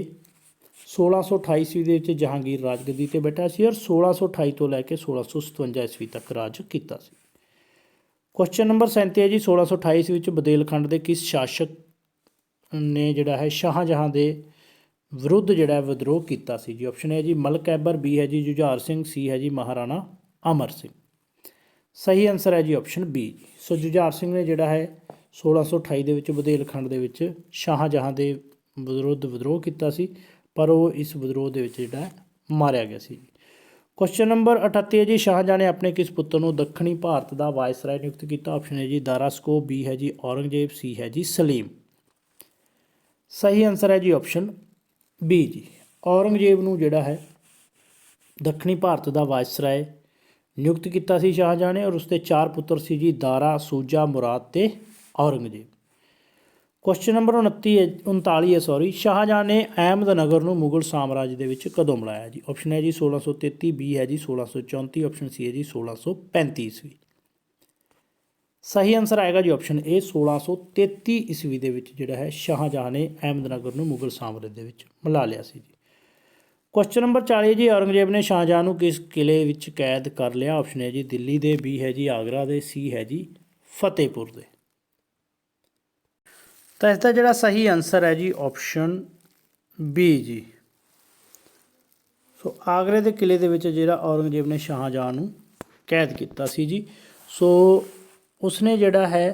1628 ਈਸਵੀ ਦੇ ਵਿੱਚ ਜਹਾਂਗੀਰ ਰਾਜਗੱਦੀ ਤੇ ਬੈਠਾ ਸੀ ਔਰ 1628 ਤੋਂ ਲੈ ਕੇ 1657 ਈਸਵੀ ਤੱਕ ਰਾਜ ਕੀਤਾ ਸੀ। ਕੁਐਸਚਨ ਨੰਬਰ 37 ਹੈ ਜੀ 1628 ਈਸਵੀ ਵਿੱਚ ਬੁੰਦੇਲਖੰਡ ਦੇ ਕਿਸ ਸ਼ਾਸਕ ਨੇ ਜਿਹੜਾ ਹੈ ਸ਼ਾਹਜਹਾਂ ਦੇ ਵਿਰੁੱਧ ਜਿਹੜਾ ਵਿਦਰੋਹ ਕੀਤਾ ਸੀ ਜੀ? ਆਪਸ਼ਨ ਹੈ ਜੀ ਮਲਕ ਐਬਰ, ਬੀ ਹੈ ਜੀ ਜੁਝਾਰ ਸਿੰਘ, ਸੀ ਹੈ ਜੀ ਮਹਾਰਾਣਾ ਅਮਰ ਸਿੰਘ। ਸਹੀ ਆਨਸਰ ਹੈ ਜੀ ਆਪਸ਼ਨ ਬੀ। ਸੋ ਜੁਝਾਰ ਸਿੰਘ ਨੇ ਜਿਹੜਾ ਹੈ 1628 ਦੇ ਵਿੱਚ ਬੁੰਦੇਲਖੰਡ ਦੇ ਵਿੱਚ ਸ਼ਾਹਜਹਾਂ ਦੇ ਵਿਰੁੱਧ ਵਿਦਰੋਹ ਕੀਤਾ ਸੀ, ਪਰ ਉਹ ਇਸ ਵਿਦਰੋਹ ਦੇ ਵਿੱਚ ਜਿਹੜਾ ਮਾਰਿਆ ਗਿਆ ਸੀ। ਕੁਐਸਚਨ ਨੰਬਰ 38 ਹੈ ਜੀ ਸ਼ਾਹਜਹਾਂ ਨੇ ਆਪਣੇ ਕਿਸ ਪੁੱਤਰ ਨੂੰ ਦੱਖਣੀ ਭਾਰਤ ਦਾ ਵਾਇਸਰਾਏ ਨਿਯੁਕਤ ਕੀਤਾ? ਆਪਸ਼ਨ ਹੈ ਜੀ ਦਾਰਾ ਸਕੋ, ਬੀ ਹੈ ਜੀ ਔਰੰਗਜ਼ੇਬ, ਸੀ ਹੈ ਜੀ ਸਲੀਮ। ਸਹੀ ਆਨਸਰ ਹੈ ਜੀ ਆਪਸ਼ਨ ਬੀ ਜੀ। ਔਰੰਗਜ਼ੇਬ ਨੂੰ ਜਿਹੜਾ ਹੈ ਦੱਖਣੀ ਭਾਰਤ ਦਾ ਵਾਇਸਰਾਏ ਨਿਯੁਕਤ ਕੀਤਾ ਸੀ ਸ਼ਾਹਜਹਾਂ ਨੇ ਔਰ ਉਸਦੇ 4 ਪੁੱਤਰ ਸੀ ਜੀ ਦਾਰਾ, ਸੂਜਾ, ਮੁਰਾਦ ਤੇ ਔਰੰਗਜ਼ੇਬ। ਕੁਐਸਚਨ ਨੰਬਰ 39 ਸ਼ਾਹਜਹਾਂ ਨੇ ਅਹਿਮਦਨਗਰ ਨੂੰ ਮੁਗਲ ਸਾਮਰਾਜ ਦੇ ਵਿੱਚ ਕਦੋਂ ਮਿਲਾਇਆ ਜੀ? ਆਪਸ਼ਨ ਹੈ ਜੀ 1633, ਬੀ ਹੈ ਜੀ 1634, ਆਪਸ਼ਨ ਸੀ ਹੈ ਜੀ 1635 ਈਸਵੀ। ਸਹੀ ਆਨਸਰ ਆਏਗਾ ਜੀ ਆਪਸ਼ਨ ਏ 1633 ਈਸਵੀ ਦੇ ਵਿੱਚ ਜਿਹੜਾ ਹੈ ਸ਼ਾਹਜਹਾਂ ਨੇ ਅਹਿਮਦਨਗਰ ਨੂੰ ਮੁਗਲ ਸਾਮਰਾਜ ਦੇ ਵਿੱਚ ਮਿਲਾ ਲਿਆ ਸੀ ਜੀ। ਕੁਐਸਚਨ ਨੰਬਰ 40 ਜੀ ਔਰੰਗਜ਼ੇਬ ਨੇ ਸ਼ਾਹਜਹਾਂ ਨੂੰ ਕਿਸ ਕਿਲੇ ਵਿੱਚ ਕੈਦ ਕਰ ਲਿਆ? ਆਪਸ਼ਨ ਹੈ ਜੀ ਦਿੱਲੀ ਦੇ, ਬੀ ਹੈ ਜੀ ਆਗਰਾ ਦੇ, ਸੀ ਹੈ ਜੀ ਫਤਿਹਪੁਰ ਦੇ। ਤਾਂ ਇਸ ਦਾ ਜਿਹੜਾ ਸਹੀ ਆਨਸਰ ਹੈ ਜੀ ਆਪਸ਼ਨ ਬੀ ਜੀ। ਸੋ ਆਗਰੇ ਦੇ ਕਿਲੇ ਦੇ ਵਿੱਚ ਜਿਹੜਾ ਔਰੰਗਜ਼ੇਬ ਨੇ ਸ਼ਾਹਜਹਾਂ ਨੂੰ ਕੈਦ ਕੀਤਾ ਸੀ ਜੀ। ਸੋ ਉਸਨੇ ਜਿਹੜਾ ਹੈ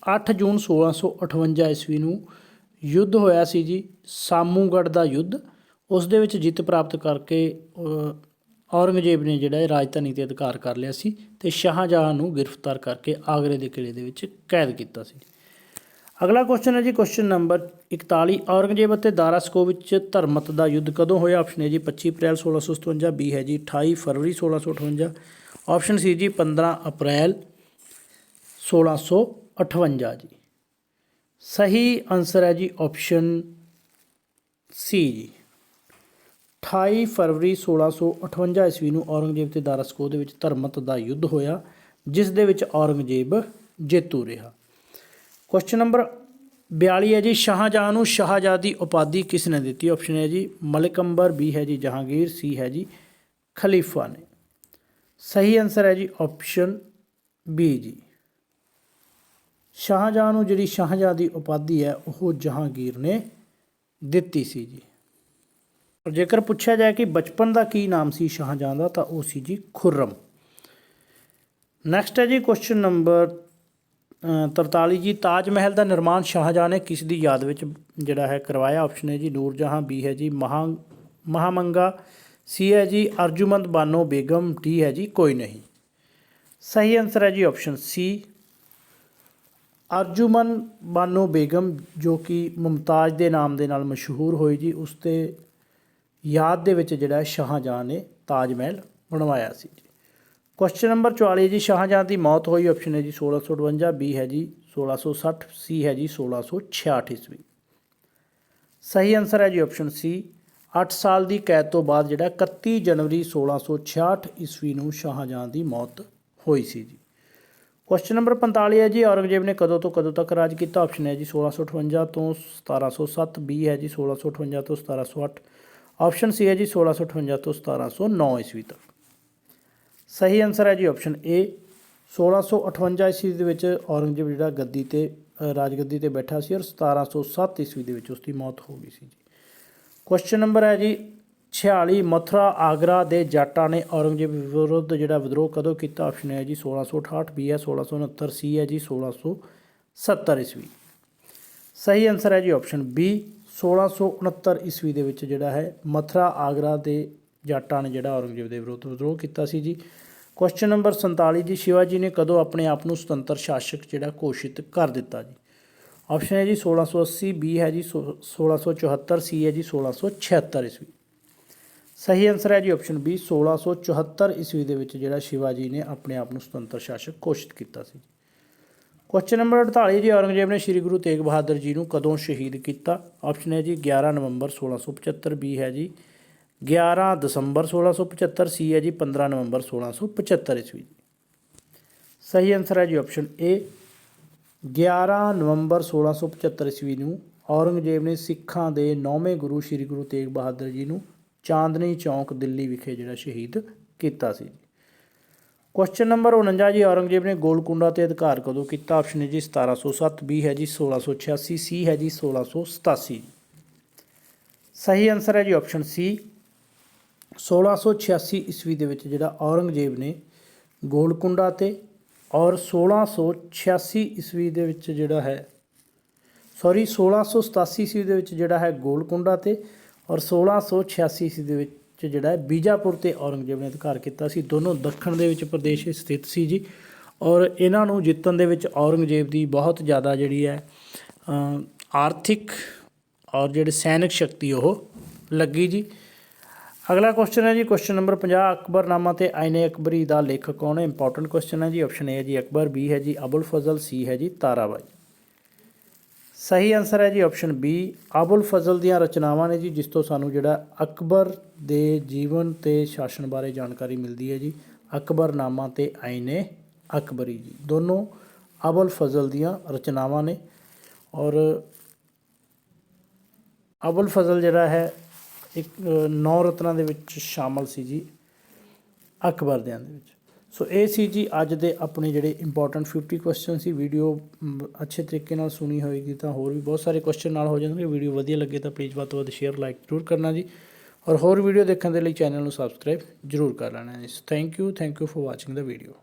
8 ਜੂਨ 1658 ਈਸਵੀ ਨੂੰ ਯੁੱਧ ਹੋਇਆ ਸੀ ਜੀ ਸਾਮੂਗੜ੍ਹ ਦਾ ਯੁੱਧ। ਉਸ ਦੇ ਵਿੱਚ ਜਿੱਤ ਪ੍ਰਾਪਤ ਕਰਕੇ ਔਰੰਗਜ਼ੇਬ ਨੇ ਜਿਹੜਾ ਰਾਜਧਾਨੀ 'ਤੇ ਅਧਿਕਾਰ ਕਰ ਲਿਆ ਸੀ ਅਤੇ ਸ਼ਾਹਜਹਾਂ ਨੂੰ ਗ੍ਰਿਫਤਾਰ ਕਰਕੇ ਆਗਰੇ ਦੇ ਕਿਲੇ ਦੇ ਵਿੱਚ ਕੈਦ ਕੀਤਾ ਸੀ। ਅਗਲਾ ਕੁਐਸਚਨ ਹੈ ਜੀ ਕੁਐਸਚਨ ਨੰਬਰ 41 ਔਰੰਗਜ਼ੇਬ ਅਤੇ ਦਾਰਾ ਸਕੋ ਵਿੱਚ ਧਰਮਤ ਦਾ ਯੁੱਧ ਕਦੋਂ ਹੋਇਆ? ਆਪਸ਼ਨ ਹੈ ਜੀ 25 ਅਪ੍ਰੈਲ 1657, ਬੀ ਹੈ ਜੀ 28 ਫਰਵਰੀ 1658, ਆਪਸ਼ਨ ਸੀ ਜੀ 15 ਅਪ੍ਰੈਲ 1658 ਜੀ। ਸਹੀ ਆਨਸਰ ਹੈ ਜੀ ਆਪਸ਼ਨ ਸੀ ਜੀ 28 ਫਰਵਰੀ 1658 ਈਸਵੀ ਨੂੰ ਔਰੰਗਜ਼ੇਬ ਅਤੇ ਦਾਰਾ ਸਕੋ ਦੇ ਵਿੱਚ ਧਰਮਤ ਦਾ ਯੁੱਧ ਹੋਇਆ, ਜਿਸ ਦੇ ਵਿੱਚ ਔਰੰਗਜ਼ੇਬ ਜੇਤੂ ਰਿਹਾ। ਕੁਐਸਚਨ ਨੰਬਰ 42 ਹੈ ਜੀ, ਸ਼ਾਹਜਹਾਂ ਨੂੰ ਸ਼ਾਹਜਹਾਂ ਦੀ ਉਪਾਧੀ ਕਿਸ ਨੇ ਦਿੱਤੀ? ਆਪਸ਼ਨ ਹੈ ਜੀ ਮਲਿਕ ਅੰਬਰ, ਬੀ ਹੈ ਜੀ ਜਹਾਂਗੀਰ, ਸੀ ਹੈ ਜੀ ਖਲੀਫਾ ਨੇ। ਸਹੀ ਆਨਸਰ ਹੈ ਜੀ ਆਪਸ਼ਨ ਬੀ ਜੀ। ਸ਼ਾਹਜਹਾਂ ਨੂੰ ਜਿਹੜੀ ਸ਼ਾਹਜਹਾਂ ਦੀ ਉਪਾਧੀ ਹੈ ਉਹ ਜਹਾਂਗੀਰ ਨੇ ਦਿੱਤੀ ਸੀ ਜੀ। ਔਰ ਜੇਕਰ ਪੁੱਛਿਆ ਜਾਏ ਕਿ ਬਚਪਨ ਦਾ ਕੀ ਨਾਮ ਸੀ ਸ਼ਾਹਜਹਾਂ ਦਾ, ਤਾਂ ਉਹ ਸੀ ਜੀ ਖੁਰਮ। ਨੈਕਸਟ ਹੈ ਜੀ ਕੁਐਸਚਨ ਨੰਬਰ 43 ਜੀ, ਤਾਜ ਮਹਿਲ ਦਾ ਨਿਰਮਾਣ ਸ਼ਾਹਜਹਾਂ ਨੇ ਕਿਸ ਦੀ ਯਾਦ ਵਿੱਚ ਜਿਹੜਾ ਹੈ ਕਰਵਾਇਆ? ਆਪਸ਼ਨ ਹੈ ਜੀ ਨੂਰਜਹਾਂ, ਬੀ ਹੈ ਜੀ ਮਹਾਮੰਗਾ, ਸੀ ਹੈ ਜੀ ਅਰਜੁਮੰਦ ਬਾਨੋ ਬੇਗਮ, ਡੀ ਹੈ ਜੀ ਕੋਈ ਨਹੀਂ। ਸਹੀ ਆਨਸਰ ਹੈ ਜੀ ਆਪਸ਼ਨ ਸੀ ਅਰਜੁਮਨ ਬਾਨੋ ਬੇਗਮ, ਜੋ ਕਿ ਮੁਮਤਾਜ਼ ਦੇ ਨਾਮ ਦੇ ਨਾਲ ਮਸ਼ਹੂਰ ਹੋਈ ਜੀ। ਉਸ ਦੇ ਯਾਦ ਦੇ ਵਿੱਚ ਜਿਹੜਾ ਸ਼ਾਹਜਹਾਂ ਨੇ ਤਾਜ ਮਹਿਲ ਬਣਵਾਇਆ ਸੀ ਜੀ। ਕੁਐਸਚਨ ਨੰਬਰ 44 ਜੀ, ਸ਼ਾਹਜਹਾਂ ਦੀ ਮੌਤ ਹੋਈ? ਆਪਸ਼ਨ ਹੈ ਜੀ 1658, ਬੀ ਹੈ ਜੀ 1660, ਸੀ ਹੈ ਜੀ 1666 ਈਸਵੀ। ਸਹੀ ਆਨਸਰ ਹੈ ਜੀ ਆਪਸ਼ਨ ਸੀ 8 ਸਾਲ ਦੀ ਕੈਦ ਤੋਂ ਬਾਅਦ ਜਿਹੜਾ 31 ਜਨਵਰੀ 1666 ਈਸਵੀ ਨੂੰ ਸ਼ਾਹਜਹਾਂ ਦੀ ਮੌਤ ਹੋਈ ਸੀ ਜੀ। ਕੁਐਸਚਨ ਨੰਬਰ 45 ਹੈ ਜੀ, ਔਰੰਗਜ਼ੇਬ ਨੇ ਕਦੋਂ ਤੋਂ ਕਦੋਂ ਤੱਕ ਰਾਜ ਕੀਤਾ? ਆਪਸ਼ਨ ਹੈ ਜੀ 1658 ਤੋਂ 1707, ਬੀ ਹੈ ਜੀ 1658 ਤੋਂ 1708, ਆਪਸ਼ਨ ਸੀ ਹੈ ਜੀ 1658 ਤੋਂ 1709 ਈਸਵੀ ਤੱਕ। ਸਹੀ ਆਨਸਰ ਹੈ ਜੀ ਆਪਸ਼ਨ ਏ 1658 ਈਸਵੀ ਦੇ ਵਿੱਚ ਔਰੰਗਜ਼ੇਬ ਜਿਹੜਾ ਗੱਦੀ ਤੇ ਰਾਜਗੱਦੀ 'ਤੇ ਬੈਠਾ ਸੀ, ਔਰ 1707 ਈਸਵੀ ਦੇ ਵਿੱਚ ਉਸ ਦੀ ਮੌਤ ਹੋ ਗਈ ਸੀ ਜੀ। ਕੁਐਸਚਨ ਨੰਬਰ ਹੈ ਜੀ 46, ਮਥੁਰਾ ਆਗਰਾ ਦੇ ਜਾਟਾਂ ਨੇ ਔਰੰਗਜ਼ੇਬ ਵਿਰੁੱਧ ਜਿਹੜਾ ਵਿਦਰੋਹ ਕਦੋਂ ਕੀਤਾ? ਆਪਸ਼ਨ ਹੈ ਜੀ 1668, ਬੀ ਹੈ 1669, ਸੀ ਹੈ ਜੀ 1670 ਈਸਵੀ। ਸਹੀ ਆਨਸਰ ਹੈ ਜੀ ਆਪਸ਼ਨ ਬੀ 1669 ਈਸਵੀ ਦੇ ਵਿੱਚ ਜਿਹੜਾ ਹੈ ਮਥੁਰਾ ਆਗਰਾ ਦੇ ਜਾਟਾਂ ਨੇ ਜਿਹੜਾ ਔਰੰਗਜ਼ੇਬ ਦੇ ਵਿਰੁੱਧ ਵਿਦਰੋਹ ਕੀਤਾ ਸੀ ਜੀ। ਕੁਐਸਚਨ ਨੰਬਰ 47 ਜੀ, ਸ਼ਿਵਾਜੀ ਨੇ ਕਦੋਂ ਆਪਣੇ ਆਪ ਨੂੰ ਸੁਤੰਤਰ ਸ਼ਾਸਕ ਜਿਹੜਾ ਘੋਸ਼ਿਤ ਕਰ ਦਿੱਤਾ ਜੀ? ਆਪਸ਼ਨ ਹੈ ਜੀ 1680, ਬੀ ਹੈ ਜੀ 1674, ਸੀ ਹੈ ਜੀ 1676 ਈਸਵੀ। ਸਹੀ ਆਨਸਰ ਹੈ ਜੀ ਆਪਸ਼ਨ ਬੀ 1674 ਈਸਵੀ ਦੇ ਵਿੱਚ ਜਿਹੜਾ ਸ਼ਿਵਾਜੀ ਨੇ ਆਪਣੇ ਆਪ ਨੂੰ ਸੁਤੰਤਰ ਸ਼ਾਸਕ ਘੋਸ਼ਿਤ ਕੀਤਾ ਸੀ। ਕੁਐਸਚਨ ਨੰਬਰ 48 ਜੀ, ਔਰੰਗਜ਼ੇਬ ਨੇ ਸ਼੍ਰੀ ਗੁਰੂ ਤੇਗ ਬਹਾਦਰ ਜੀ ਨੂੰ ਕਦੋਂ ਸ਼ਹੀਦ ਕੀਤਾ? ਆਪਸ਼ਨ ਹੈ ਜੀ 11 ਨਵੰਬਰ 1675, ਬੀ ਹੈ ਜੀ 11 ਦਸੰਬਰ 1675, ਸੀ ਹੈ ਜੀ 15 ਨਵੰਬਰ 1675 ਈਸਵੀ। ਸਹੀ ਆਨਸਰ ਹੈ ਜੀ ਆਪਸ਼ਨ ਏ 11 ਨਵੰਬਰ 1675 ਈਸਵੀ ਨੂੰ ਔਰੰਗਜ਼ੇਬ ਨੇ ਸਿੱਖਾਂ ਦੇ 9ਵੇਂ ਗੁਰੂ ਸ਼੍ਰੀ ਗੁਰੂ ਤੇਗ ਬਹਾਦਰ ਜੀ ਨੂੰ ਚਾਂਦਨੀ ਚੌਂਕ ਦਿੱਲੀ ਵਿਖੇ ਜਿਹੜਾ ਸ਼ਹੀਦ ਕੀਤਾ ਸੀ। ਕੁਐਸਚਨ ਨੰਬਰ 49 ਜੀ, ਔਰੰਗਜ਼ੇਬ ਨੇ ਗੋਲਕੁੰਡਾ 'ਤੇ ਅਧਿਕਾਰ ਕਦੋਂ ਕੀਤਾ? ਆਪਸ਼ਨ ਹੈ ਜੀ 1707, ਬੀ ਹੈ ਜੀ 1686, ਸੀ ਹੈ ਜੀ 1687। ਸਹੀ ਆਨਸਰ ਹੈ ਜੀ ਆਪਸ਼ਨ ਸੀ 1686 ਈਸਵੀ ਦੇ ਵਿੱਚ ਜਿਹੜਾ ਔਰੰਗਜ਼ੇਬ ਨੇ ਗੋਲਕੁੰਡਾ 'ਤੇ, ਔਰ 1686 ਈਸਵੀ ਦੇ ਵਿੱਚ ਜਿਹੜਾ ਹੈ 1687 ਈਸਵੀ ਦੇ ਵਿੱਚ ਜਿਹੜਾ ਹੈ ਗੋਲਕੁੰਡਾ 'ਤੇ, ਔਰ 1686 ਈਸਵੀ ਦੇ ਵਿੱਚ ਜਿਹੜਾ ਹੈ ਬੀਜਾਪੁਰ 'ਤੇ ਔਰੰਗਜ਼ੇਬ ਨੇ ਅਧਿਕਾਰ ਕੀਤਾ ਸੀ। ਦੋਨੋਂ ਦੱਖਣ ਦੇ ਵਿੱਚ ਪ੍ਰਦੇਸ਼ ਸਥਿਤ ਸੀ ਜੀ, ਔਰ ਇਹਨਾਂ ਨੂੰ ਜਿੱਤਣ ਦੇ ਵਿੱਚ ਔਰੰਗਜ਼ੇਬ ਦੀ ਬਹੁਤ ਜ਼ਿਆਦਾ ਜਿਹੜੀ ਹੈ ਆਰਥਿਕ ਔਰ ਜਿਹੜੇ ਸੈਨਿਕ ਸ਼ਕਤੀ ਉਹ ਲੱਗੀ ਜੀ। ਅਗਲਾ ਕੁਐਸਚਨ ਹੈ ਜੀ ਕੁਐਸਚਨ ਨੰਬਰ 50, ਅਕਬਰਨਾਮਾ ਤੇ ਆਇਨੇ ਅਕਬਰੀ ਦਾ ਲੇਖਕ ਕੌਣ ਹੈ? ਇੰਪੋਰਟੈਂਟ ਕੁਐਸਚਨ ਹੈ ਜੀ। ਆਪਸ਼ਨ ਏ ਹੈ ਜੀ ਅਕਬਰ, ਬੀ ਹੈ ਜੀ ਅਬੁਲ ਫਜ਼ਲ, ਸੀ ਹੈ ਜੀ ਤਾਰਾਬਾਈ। ਸਹੀ ਆਨਸਰ ਹੈ ਜੀ ਆਪਸ਼ਨ ਬੀ ਅਬੁਲ ਫਜ਼ਲ ਦੀਆਂ ਰਚਨਾਵਾਂ ਨੇ ਜੀ, ਜਿਸ ਤੋਂ ਸਾਨੂੰ ਜਿਹੜਾ ਅਕਬਰ ਦੇ ਜੀਵਨ ਤੇ ਸ਼ਾਸਨ ਬਾਰੇ ਜਾਣਕਾਰੀ ਮਿਲਦੀ ਹੈ ਜੀ। ਅਕਬਰਨਾਮਾ ਤੇ ਆਇਨੇ ਅਕਬਰੀ ਜੀ ਦੋਨੋਂ ਅਬੁਲ ਫਜ਼ਲ ਦੀਆਂ ਰਚਨਾਵਾਂ ਨੇ, ਔਰ ਅਬੁਲ ਫਜ਼ਲ ਜਿਹੜਾ ਹੈ ਇੱਕ 9 ਰਤਨਾਂ ਦੇ ਵਿੱਚ ਸ਼ਾਮਲ ਸੀ ਜੀ ਅਕਬਰ ਦਿਆਂ ਦੇ ਵਿੱਚ। ਸੋ ਇਹ ਸੀ ਜੀ ਅੱਜ ਦੇ ਆਪਣੇ ਜਿਹੜੇ ਇੰਪੋਰਟੈਂਟ 50 ਕੁਐਸਚਨ ਸੀ। ਵੀਡੀਓ ਅੱਛੇ ਤਰੀਕੇ ਨਾਲ ਸੁਣੀ ਹੋਏਗੀ ਤਾਂ ਹੋਰ ਵੀ ਬਹੁਤ ਸਾਰੇ ਕੁਐਸਚਨ ਨਾਲ ਹੋ ਜਾਣਗੇ। ਵੀਡੀਓ ਵਧੀਆ ਲੱਗੇ ਤਾਂ ਪਲੀਜ਼ ਵੱਧ ਤੋਂ ਵੱਧ ਸ਼ੇਅਰ ਲਾਈਕ ਜ਼ਰੂਰ ਕਰਨਾ ਜੀ, ਔਰ ਹੋਰ ਵੀਡੀਓ ਦੇਖਣ ਦੇ ਲਈ ਚੈਨਲ ਨੂੰ ਸਬਸਕ੍ਰਾਈਬ ਜ਼ਰੂਰ ਕਰ ਲੈਣਾ ਜੀ। Thank you for watching the video.